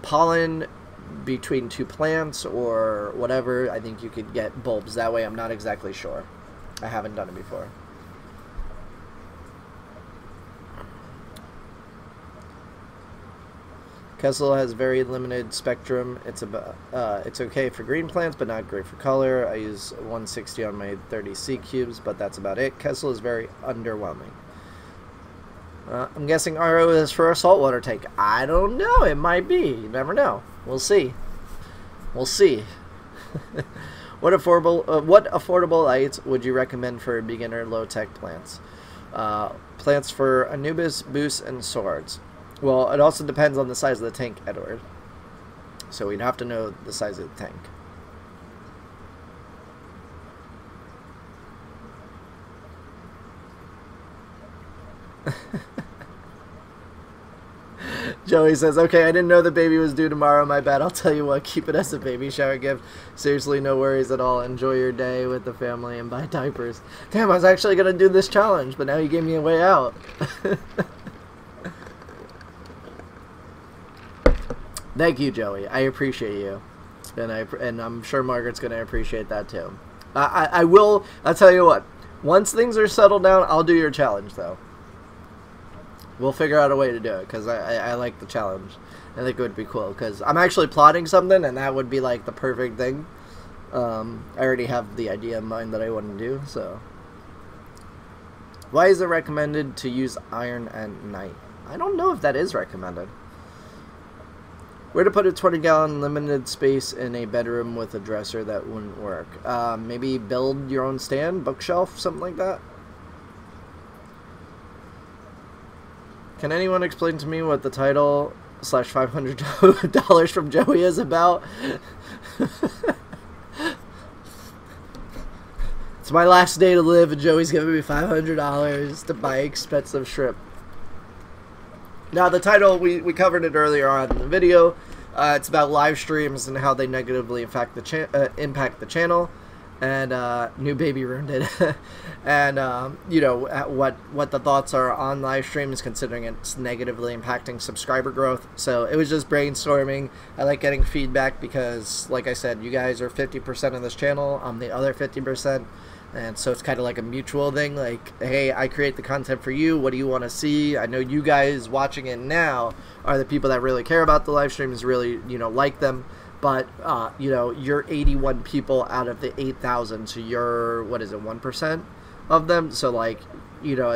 pollen between 2 plants or whatever, I think you could get bulbs that way. I'm not exactly sure. I haven't done it before. Kessel has very limited spectrum. It's okay for green plants, but not great for color. I use 160 on my 30 seed cubes, but that's about it. Kessel is very underwhelming. I'm guessing RO is for a saltwater tank. I don't know. It might be. You never know. We'll see. We'll see. What affordable lights would you recommend for beginner low-tech plants? Plants for Anubis, Boost, and Swords. Well, it also depends on the size of the tank, Edward. So we'd have to know the size of the tank. Joey says, okay, I didn't know the baby was due tomorrow. My bad. I'll tell you what, keep it as a baby shower gift. Seriously, no worries at all. Enjoy your day with the family and buy diapers. Damn, I was actually going to do this challenge, but now you gave me a way out. Thank you, Joey. I appreciate you. And I'm sure Margaret's going to appreciate that too. I'll tell you what. Once things are settled down, I'll do your challenge, though. We'll figure out a way to do it, because I like the challenge. I think it would be cool, because I'm actually plotting something, and that would be, like, the perfect thing. I already have the idea in mind that I want to do, so. Why is it recommended to use iron at night? I don't know if that is recommended. Where to put a 20-gallon limited space in a bedroom with a dresser that wouldn't work? Maybe build your own stand, bookshelf, something like that? Can anyone explain to me what the title / $500 from Joey is about? It's my last day to live, and Joey's giving me $500 to buy expensive shrimp. Now, the title, we covered it earlier on in the video. It's about live streams and how they negatively impact the channel. And new baby ruined it. And you know what the thoughts are on live streams, considering it's negatively impacting subscriber growth. So it was just brainstorming. I like getting feedback because, like I said, you guys are 50% of this channel. I'm the other 50%. And so it's kind of like a mutual thing, like, hey, I create the content for you, what do you want to see? I know you guys watching it now are the people that really care about the live streams, really, you know, like them, but, you know, you're 81 people out of the 8,000, so you're, what is it, 1% of them? So, like, you know,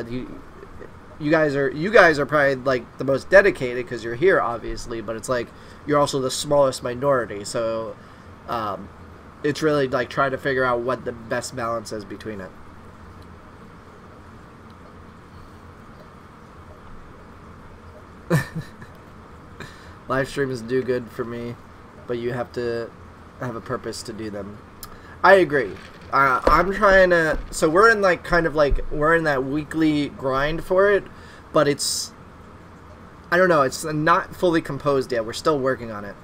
you guys are probably, like, the most dedicated because you're here, obviously, but it's like, you're also the smallest minority, so, it's really like trying to figure out what the best balance is between it. Live streams do good for me, but you have to have a purpose to do them. I agree. I'm trying to, so we're in like kind of like, we're in that weekly grind for it, but it's, I don't know, it's not fully composed yet. We're still working on it.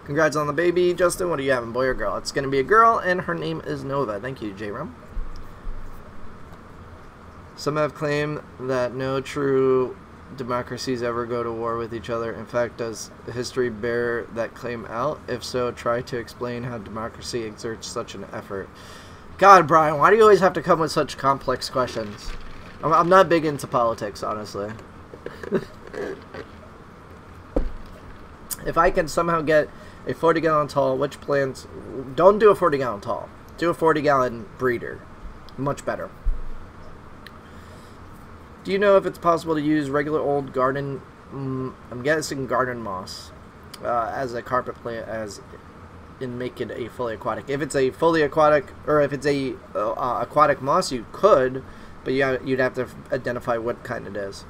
Congrats on the baby, Justin. What are you having, boy or girl? It's going to be a girl, and her name is Nova. Thank you, J-Rum. Some have claimed that no true democracies ever go to war with each other. In fact, does history bear that claim out? If so, try to explain how democracy exerts such an effort. God, Brian, why do you always have to come with such complex questions? I'm not big into politics, honestly. If I can somehow get a 40-gallon tall, which plants... Don't do a 40-gallon tall. Do a 40-gallon breeder. Much better. Do you know if it's possible to use regular old garden... I'm guessing garden moss as a carpet plant as in make it a fully aquatic. If it's a fully aquatic, or if it's a aquatic moss, you could, but you'd have to identify what kind it is.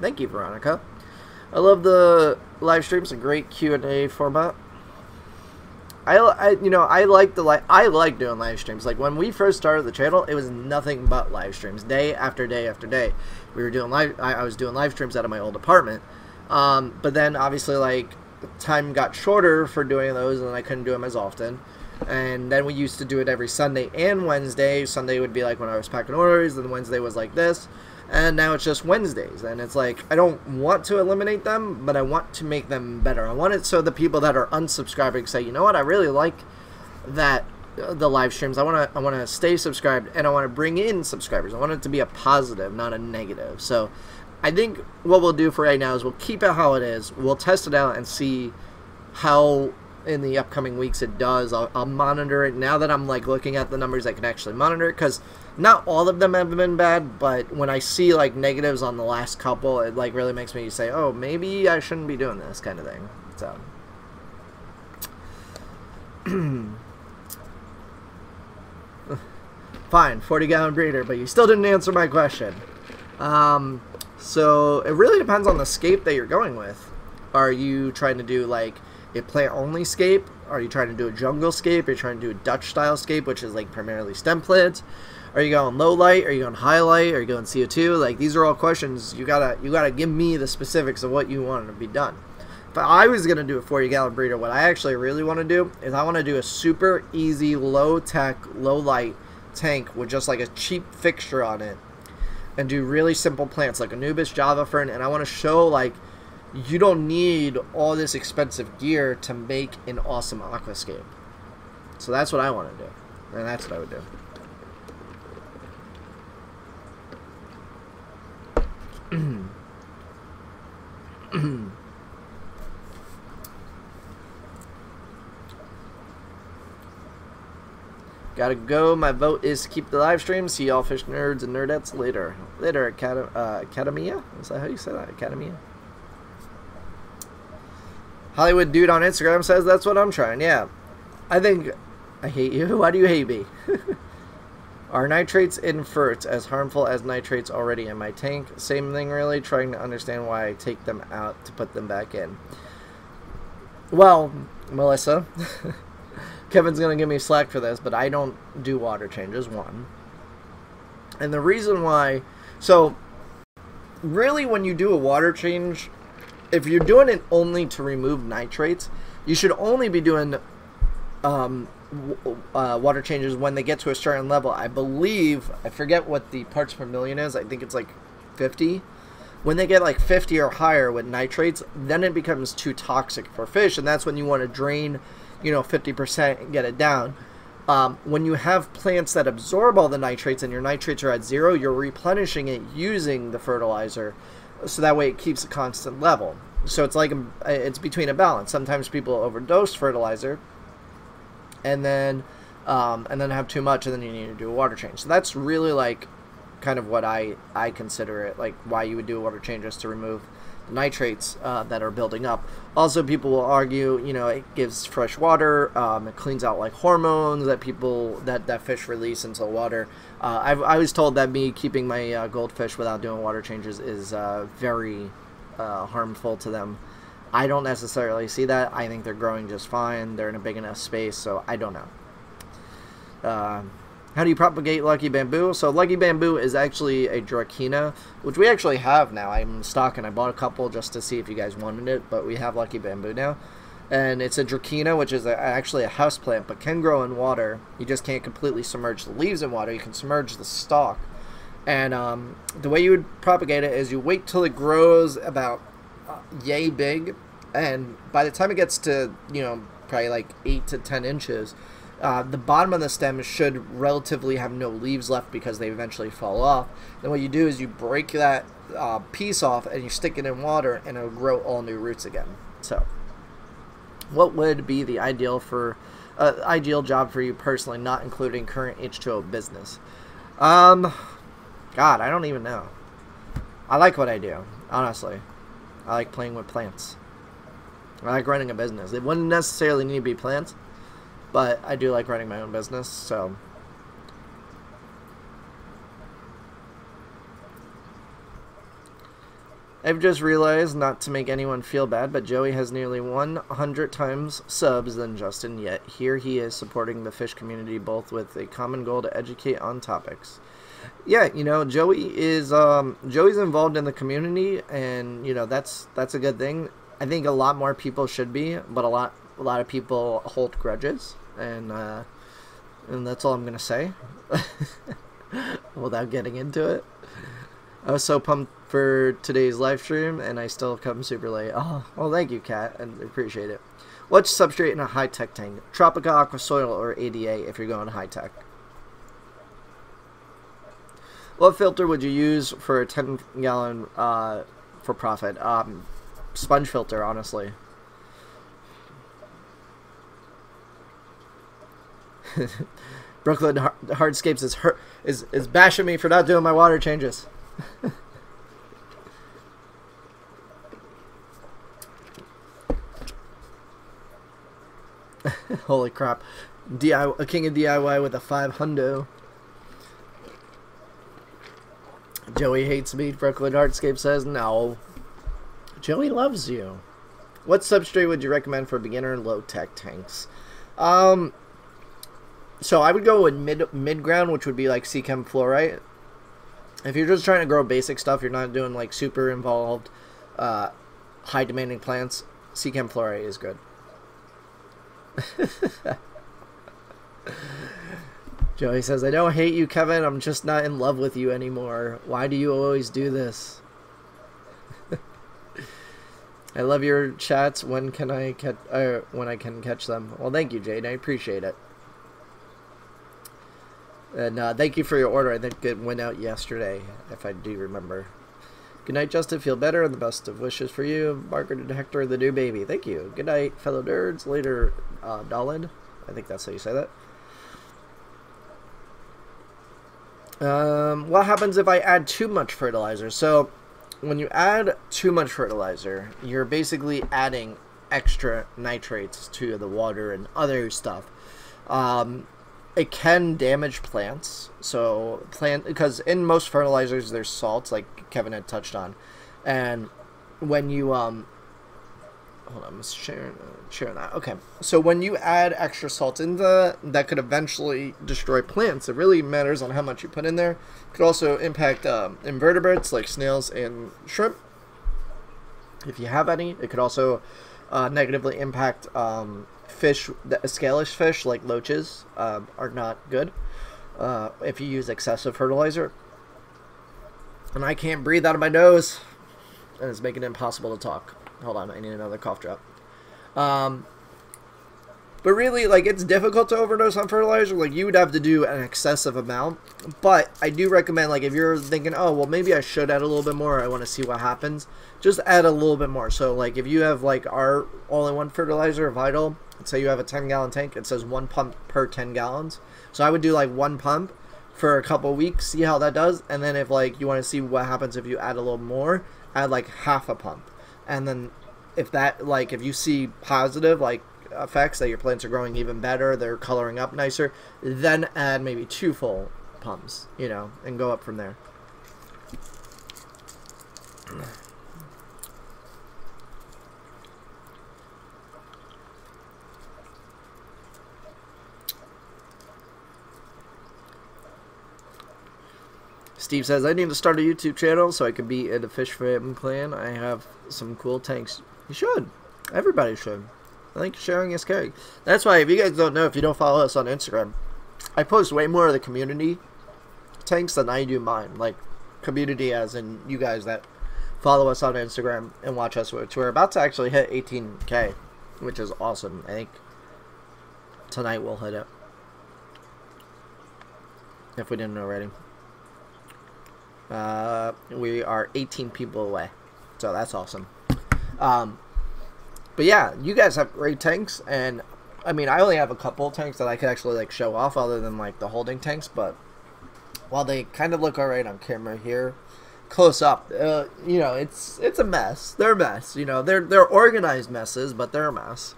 Thank you, Veronica. I love the live streams, a great Q&A format. I like doing live streams. Like when we first started the channel, it was nothing but live streams, day after day after day. We were doing I was doing live streams out of my old apartment, but then obviously like time got shorter for doing those, and I couldn't do them as often. And then we used to do it every Sunday and Wednesday. Sunday would be like when I was packing orders, and Wednesday was like this. And now it's just Wednesdays, and it's like I don't want to eliminate them, but I want to make them better. I want it so the people that are unsubscribing say, you know what, I really like that the live streams. I want to stay subscribed, and I want to bring in subscribers. I want it to be a positive, not a negative. So I think what we'll do for right now is we'll keep it how it is. We'll test it out and see how in the upcoming weeks it does. I'll monitor it. Now that I'm like looking at the numbers, I can actually monitor it, because not all of them have been bad, but when I see like negatives on the last couple, it like really makes me say, oh, maybe I shouldn't be doing this kind of thing. So fine, 40-gallon breeder, but you still didn't answer my question. So it really depends on the scape that you're going with. Are you trying to do like a plant-only scape? Are you trying to do a jungle scape? Are you trying to do a Dutch-style scape, which is like primarily stem plants? Are you going low light? Are you going high light? Are you going CO2? Like, these are all questions. You gotta give me the specifics of what you want to be done. If I was gonna do a 40-gallon breeder, what I actually really want to do is I want to do a super easy, low-tech, low-light tank with just like a cheap fixture on it, and do really simple plants like Anubis, Java Fern, and I want to show like you don't need all this expensive gear to make an awesome aquascape. So that's what I want to do, and that's what I would do. Gotta go. My vote is to keep the live stream. See y'all fish nerds and nerdettes later. Later, Academia? Is that how you say that? Academia? Hollywood Dude on Instagram says that's what I'm trying. Yeah. I think I hate you. Why do you hate me? Are nitrates in ferts as harmful as nitrates already in my tank? Same thing, really. Trying to understand why I take them out to put them back in. Well, Melissa, Kevin's going to give me slack for this, but I don't do water changes, one. And the reason why... So, really, when you do a water change, if you're doing it only to remove nitrates, you should only be doing... water changes when they get to a certain level. I believe, I forget what the parts per million is, I think it's like 50. When they get like 50 or higher with nitrates, then it becomes too toxic for fish, and that's when you want to drain, you know, 50% and get it down. When you have plants that absorb all the nitrates and your nitrates are at 0, you're replenishing it using the fertilizer, so that way it keeps a constant level. So it's like it's between a balance. Sometimes people overdose fertilizer, and then have too much, and then you need to do a water change. So that's really like kind of what I consider it, like why you would do a water change, is to remove the nitrates that are building up. Also, people will argue, you know, it gives fresh water, it cleans out like hormones that fish release into the water. I was told that me keeping my goldfish without doing water changes is very harmful to them. I don't necessarily see that. I think they're growing just fine. They're in a big enough space, so I don't know. How do you propagate Lucky Bamboo? So Lucky Bamboo is actually a Dracaena, which we actually have now. I'm stocking. I bought a couple just to see if you guys wanted it, but we have Lucky Bamboo now. And it's a Dracaena, which is actually a house plant, but can grow in water. You just can't completely submerge the leaves in water. You can submerge the stalk. And the way you would propagate it is you wait till it grows about yay big, and by the time it gets to, you know, probably like 8 to 10 inches, the bottom of the stem should relatively have no leaves left because they eventually fall off. Then what you do is you break that piece off and you stick it in water, and it'll grow all new roots again. So, what would be the ideal job for you personally, not including current H2O business? God, I don't even know. I like what I do, honestly. I like playing with plants. I like running a business. It wouldn't necessarily need to be plants, but I do like running my own business, so. I've just realized, not to make anyone feel bad, but Joey has nearly 100 times subs than Justin, yet here he is supporting the fish community, both with a common goal to educate on topics. Yeah, you know, Joey is Joey's involved in the community, and you know that's a good thing. I think a lot more people should be, but a lot of people hold grudges, and that's all I'm gonna say without getting into it. I was so pumped for today's live stream, and I still come super late. Oh, well, thank you, Kat. I appreciate it. What's substrate in a high-tech tank? Tropica, Aqua Soil, or ADA if you're going high-tech? What filter would you use for a 10-gallon for profit? Sponge filter, honestly. Brooklyn Hardscapes is bashing me for not doing my water changes. Holy crap. A king of DIY with a 500. Joey hates me. Brooklyn Hardscape says no. Joey loves you. What substrate would you recommend for beginner low-tech tanks? So I would go with mid-ground, which would be like Seachem Fluorite. If you're just trying to grow basic stuff, you're not doing like super involved, high-demanding plants, Seachem Fluorite is good. Joey says, I don't hate you, Kevin. I'm just not in love with you anymore. Why do you always do this? I love your chats. When can I catch them? Well, thank you, Jade. I appreciate it. And thank you for your order. I think it went out yesterday, if I do remember. Good night, Justin. Feel better, and the best of wishes for you. Margaret and Hector, the new baby. Thank you. Good night, fellow nerds. Later, Dalid. I think that's how you say that. What happens if I add too much fertilizer? So, when you add too much fertilizer, you're basically adding extra nitrates to the water and other stuff. It can damage plants. So because in most fertilizers there's salts, like Kevin had touched on, and when you hold on, I'm sharing that. Okay, so when you add extra salt in that could eventually destroy plants. It really matters on how much you put in there. It could also impact invertebrates like snails and shrimp, if you have any. It could also negatively impact fish, the scalish fish like loaches are not good if you use excessive fertilizer. And I can't breathe out of my nose, and it's making it impossible to talk. Hold on, I need another cough drop. But really, like, it's difficult to overdose on fertilizer. Like, you would have to do an excessive amount. But I do recommend, like, if you're thinking, oh, well, maybe I should add a little bit more, I want to see what happens, just add a little bit more. So, like, if you have, like, our all-in-one fertilizer, Vital, let's say you have a 10-gallon tank, it says 1 pump per 10 gallons. So I would do, like, 1 pump for a couple weeks, see how that does. And then if, like, you want to see what happens if you add a little more, add, like, half a pump. And then if that, like, if you see positive, like, effects that your plants are growing even better, they're coloring up nicer, then add maybe 2 full pumps, you know, and go up from there. Steve says, I need to start a YouTube channel so I can be in a fish fam clan. I have some cool tanks. You should. Everybody should. I think sharing is caring. That's why, if you guys don't know, if you don't follow us on Instagram, I post way more of the community tanks than I do mine. Like, community as in you guys that follow us on Instagram and watch us, which we're about to actually hit 18K, which is awesome. I think tonight we'll hit it. if we didn't already. We are 18 people away, so that's awesome. But yeah, you guys have great tanks, and I mean, I only have a couple tanks that I could actually like show off, other than like the holding tanks. But while they kind of look alright on camera here, close up, you know, it's a mess. They're a mess. You know, they're organized messes, but they're a mess.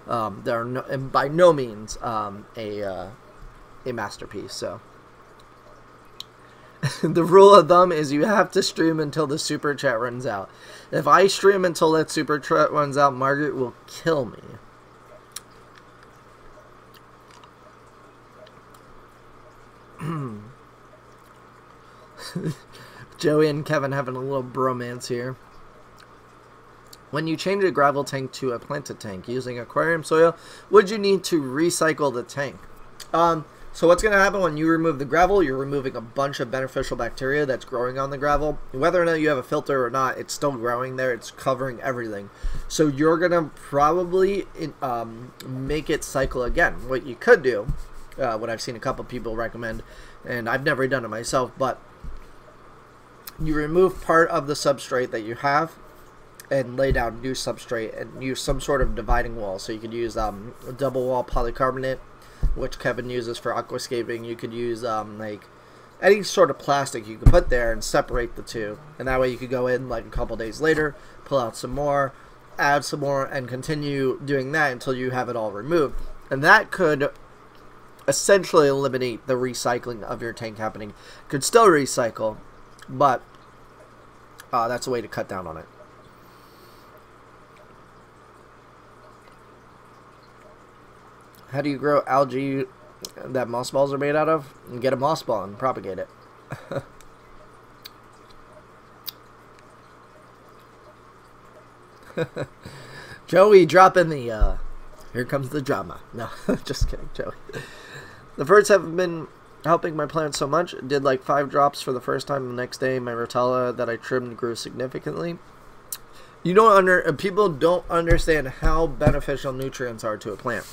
They're by no means a masterpiece. So the rule of thumb is you have to stream until the super chat runs out. If I stream until that super chat runs out, Margaret will kill me. Joey and Kevin having a little bromance here. When you change a gravel tank to a planted tank using aquarium soil, would you need to recycle the tank? So what's going to happen when you remove the gravel, you're removing a bunch of beneficial bacteria that's growing on the gravel. Whether or not you have a filter or not, it's still growing there. It's covering everything. So you're going to probably make it cycle again. What you could do, what I've seen a couple people recommend, and I've never done it myself, but you remove part of the substrate that you have and lay down new substrate and use some sort of dividing wall. So you could use a double wall polycarbonate, which Kevin uses for aquascaping. You could use like any sort of plastic you could put there and separate the two, and that way you could go in like a couple days later, pull out some more, add some more, and continue doing that until you have it all removed. And that could essentially eliminate the recycling of your tank happening. Could still recycle, but that's a way to cut down on it. How do you grow algae that moss balls are made out of? And get a moss ball and propagate it. Joey dropping the here comes the drama. No, just kidding, Joey. The birds have been helping my plants so much. Did like 5 drops for the first time. The next day my rotella that I trimmed grew significantly. You don't people don't understand how beneficial nutrients are to a plant.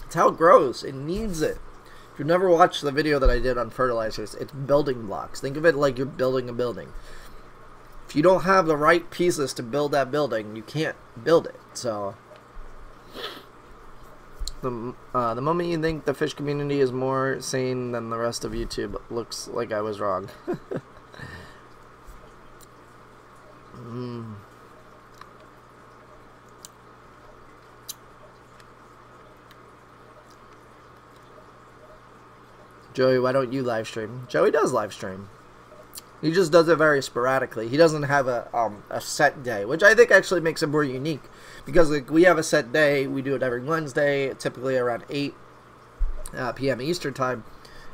It's how it grows. It needs it. If you've never watched the video that I did on fertilizers, it's building blocks. Think of it like you're building a building. If you don't have the right pieces to build that building, you can't build it. So the moment you think the fish community is more sane than the rest of YouTube, looks like I was wrong. Joey, why don't you live stream? Joey does live stream. He just does it very sporadically. He doesn't have a set day, which I think actually makes it more unique. Because like, we have a set day. We do it every Wednesday, typically around 8 p.m. Eastern time.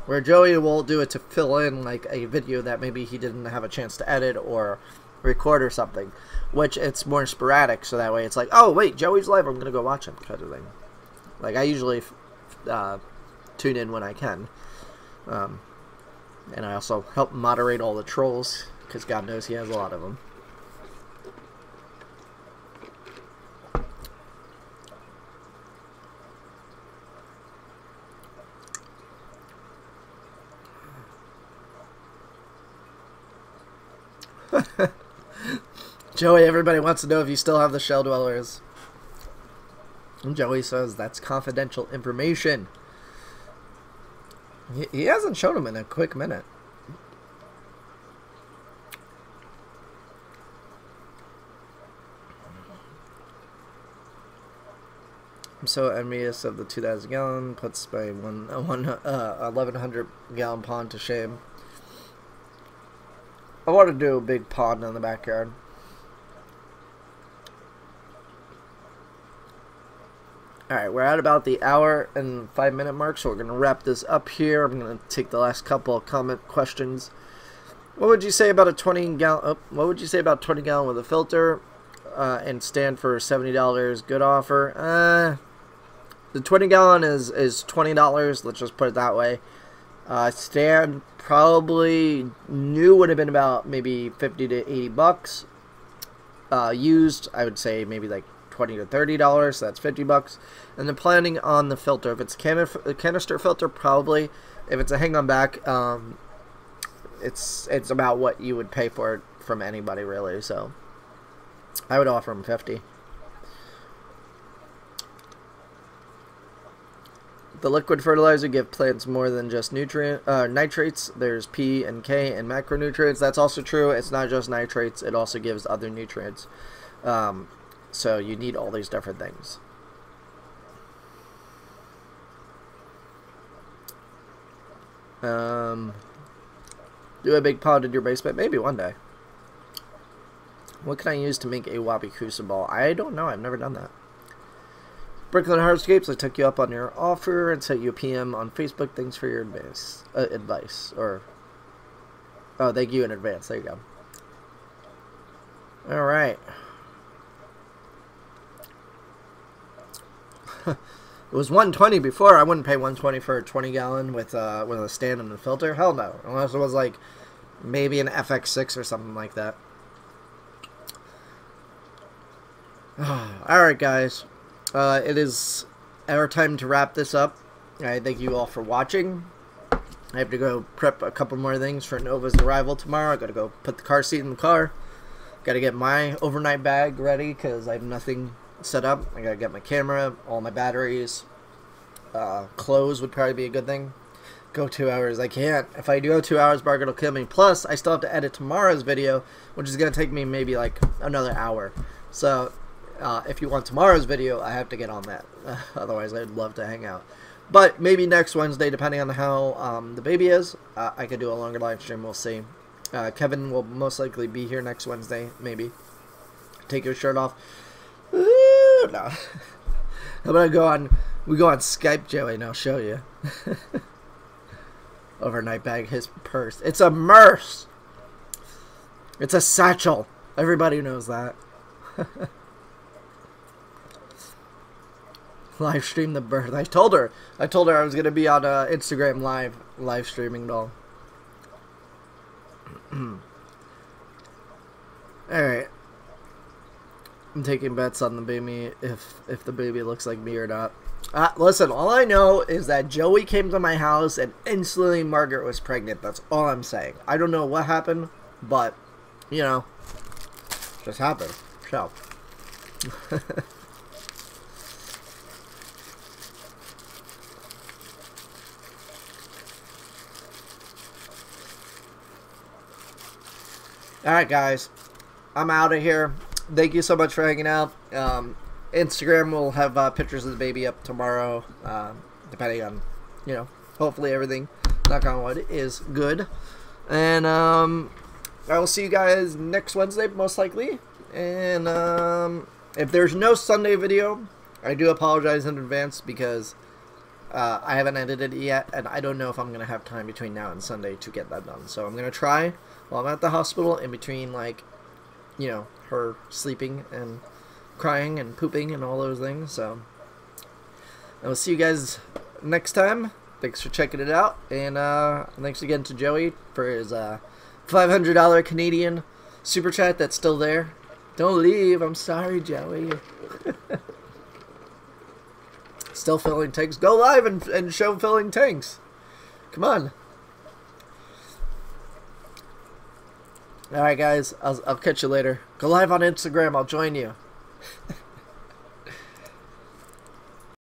Where Joey will do it to fill in like a video that maybe he didn't have a chance to edit or record or something. Which it's more sporadic, so that way it's like, oh wait, Joey's live, I'm going to go watch him, kind of thing. Like I usually tune in when I can. And I also help moderate all the trolls, because God knows he has a lot of them. Joey, everybody wants to know if you still have the shell dwellers. And Joey says that's confidential information. He hasn't shown them in a quick minute. I'm so envious of the 2,000 gallon. Puts my 1,100 gallon pond to shame. I want to do a big pond in the backyard. Alright, we're at about the hour and 5 minute mark, so we're going to wrap this up here. I'm going to take the last couple of comment questions. What would you say about a 20 gallon? What would you say about 20 gallon with a filter and stand for $70? Good offer. The 20 gallon is $20. Let's just put it that way. Stand probably new would have been about maybe 50 to 80 bucks. Used, I would say maybe like $12 $20 to $30, so that's $50. And then planning on the filter. If it's a canister filter, probably. If it's a hang-on back, it's about what you would pay for it from anybody, really. So I would offer them $50. The liquid fertilizer give plants more than just nitrates. There's P and K and macronutrients. That's also true. It's not just nitrates. It also gives other nutrients. So you need all these different things. Do a big pond in your basement? Maybe one day. What can I use to make a Wabikusa ball? I don't know. I've never done that. Brooklyn Hardscapes, I took you up on your offer and sent you a PM on Facebook. Thanks for your advice. Or, oh, thank you in advance. There you go. All right. It was $120 before. I wouldn't pay $120 for a 20-gallon with a stand and a filter. Hell no. Unless it was like maybe an FX6 or something like that. All right, guys. It is our time to wrap this up. I thank you all for watching. I have to go prep a couple more things for Nova's arrival tomorrow. I gotta go put the car seat in the car. Gotta get my overnight bag ready because I have nothing set up. I gotta get my camera, all my batteries. Clothes would probably be a good thing. Go 2 hours. I can't. If I do go 2 hours, Bargain will kill me. Plus, I still have to edit tomorrow's video, which is gonna take me maybe like another hour. So if you want tomorrow's video, I have to get on that. Otherwise, I'd love to hang out. But maybe next Wednesday, depending on how the baby is, I could do a longer live stream. We'll see. Kevin will most likely be here next Wednesday, maybe. Take your shirt off. Ooh, no. I'm gonna go on. We go on Skype, Joey, and I'll show you. Overnight bag, his purse. It's a merce. It's a satchel. Everybody knows that. Live stream the birth. I told her I was gonna be on Instagram live streaming it all. Alright. I'm taking bets on the baby if the baby looks like me or not. Listen, all I know is that Joey came to my house and instantly Margaret was pregnant. That's all I'm saying. I don't know what happened, but you know, just happened. So alright, guys. I'm out of here. Thank you so much for hanging out. Instagram will have pictures of the baby up tomorrow, depending on, you know, hopefully everything, knock on wood, is good. And I will see you guys next Wednesday, most likely. And if there's no Sunday video, I do apologize in advance because I haven't edited it yet, and I don't know if I'm going to have time between now and Sunday to get that done. So I'm going to try while I'm at the hospital, in between, like, you know, her sleeping and crying and pooping and all those things. So I will see you guys next time. Thanks for checking it out, and thanks again to Joey for his $500 Canadian super chat that's still there. Don't leave. I'm sorry, Joey. Still filling tanks. Go live and show filling tanks. Come on. Alright, guys. I'll catch you later. Go live on Instagram. I'll join you.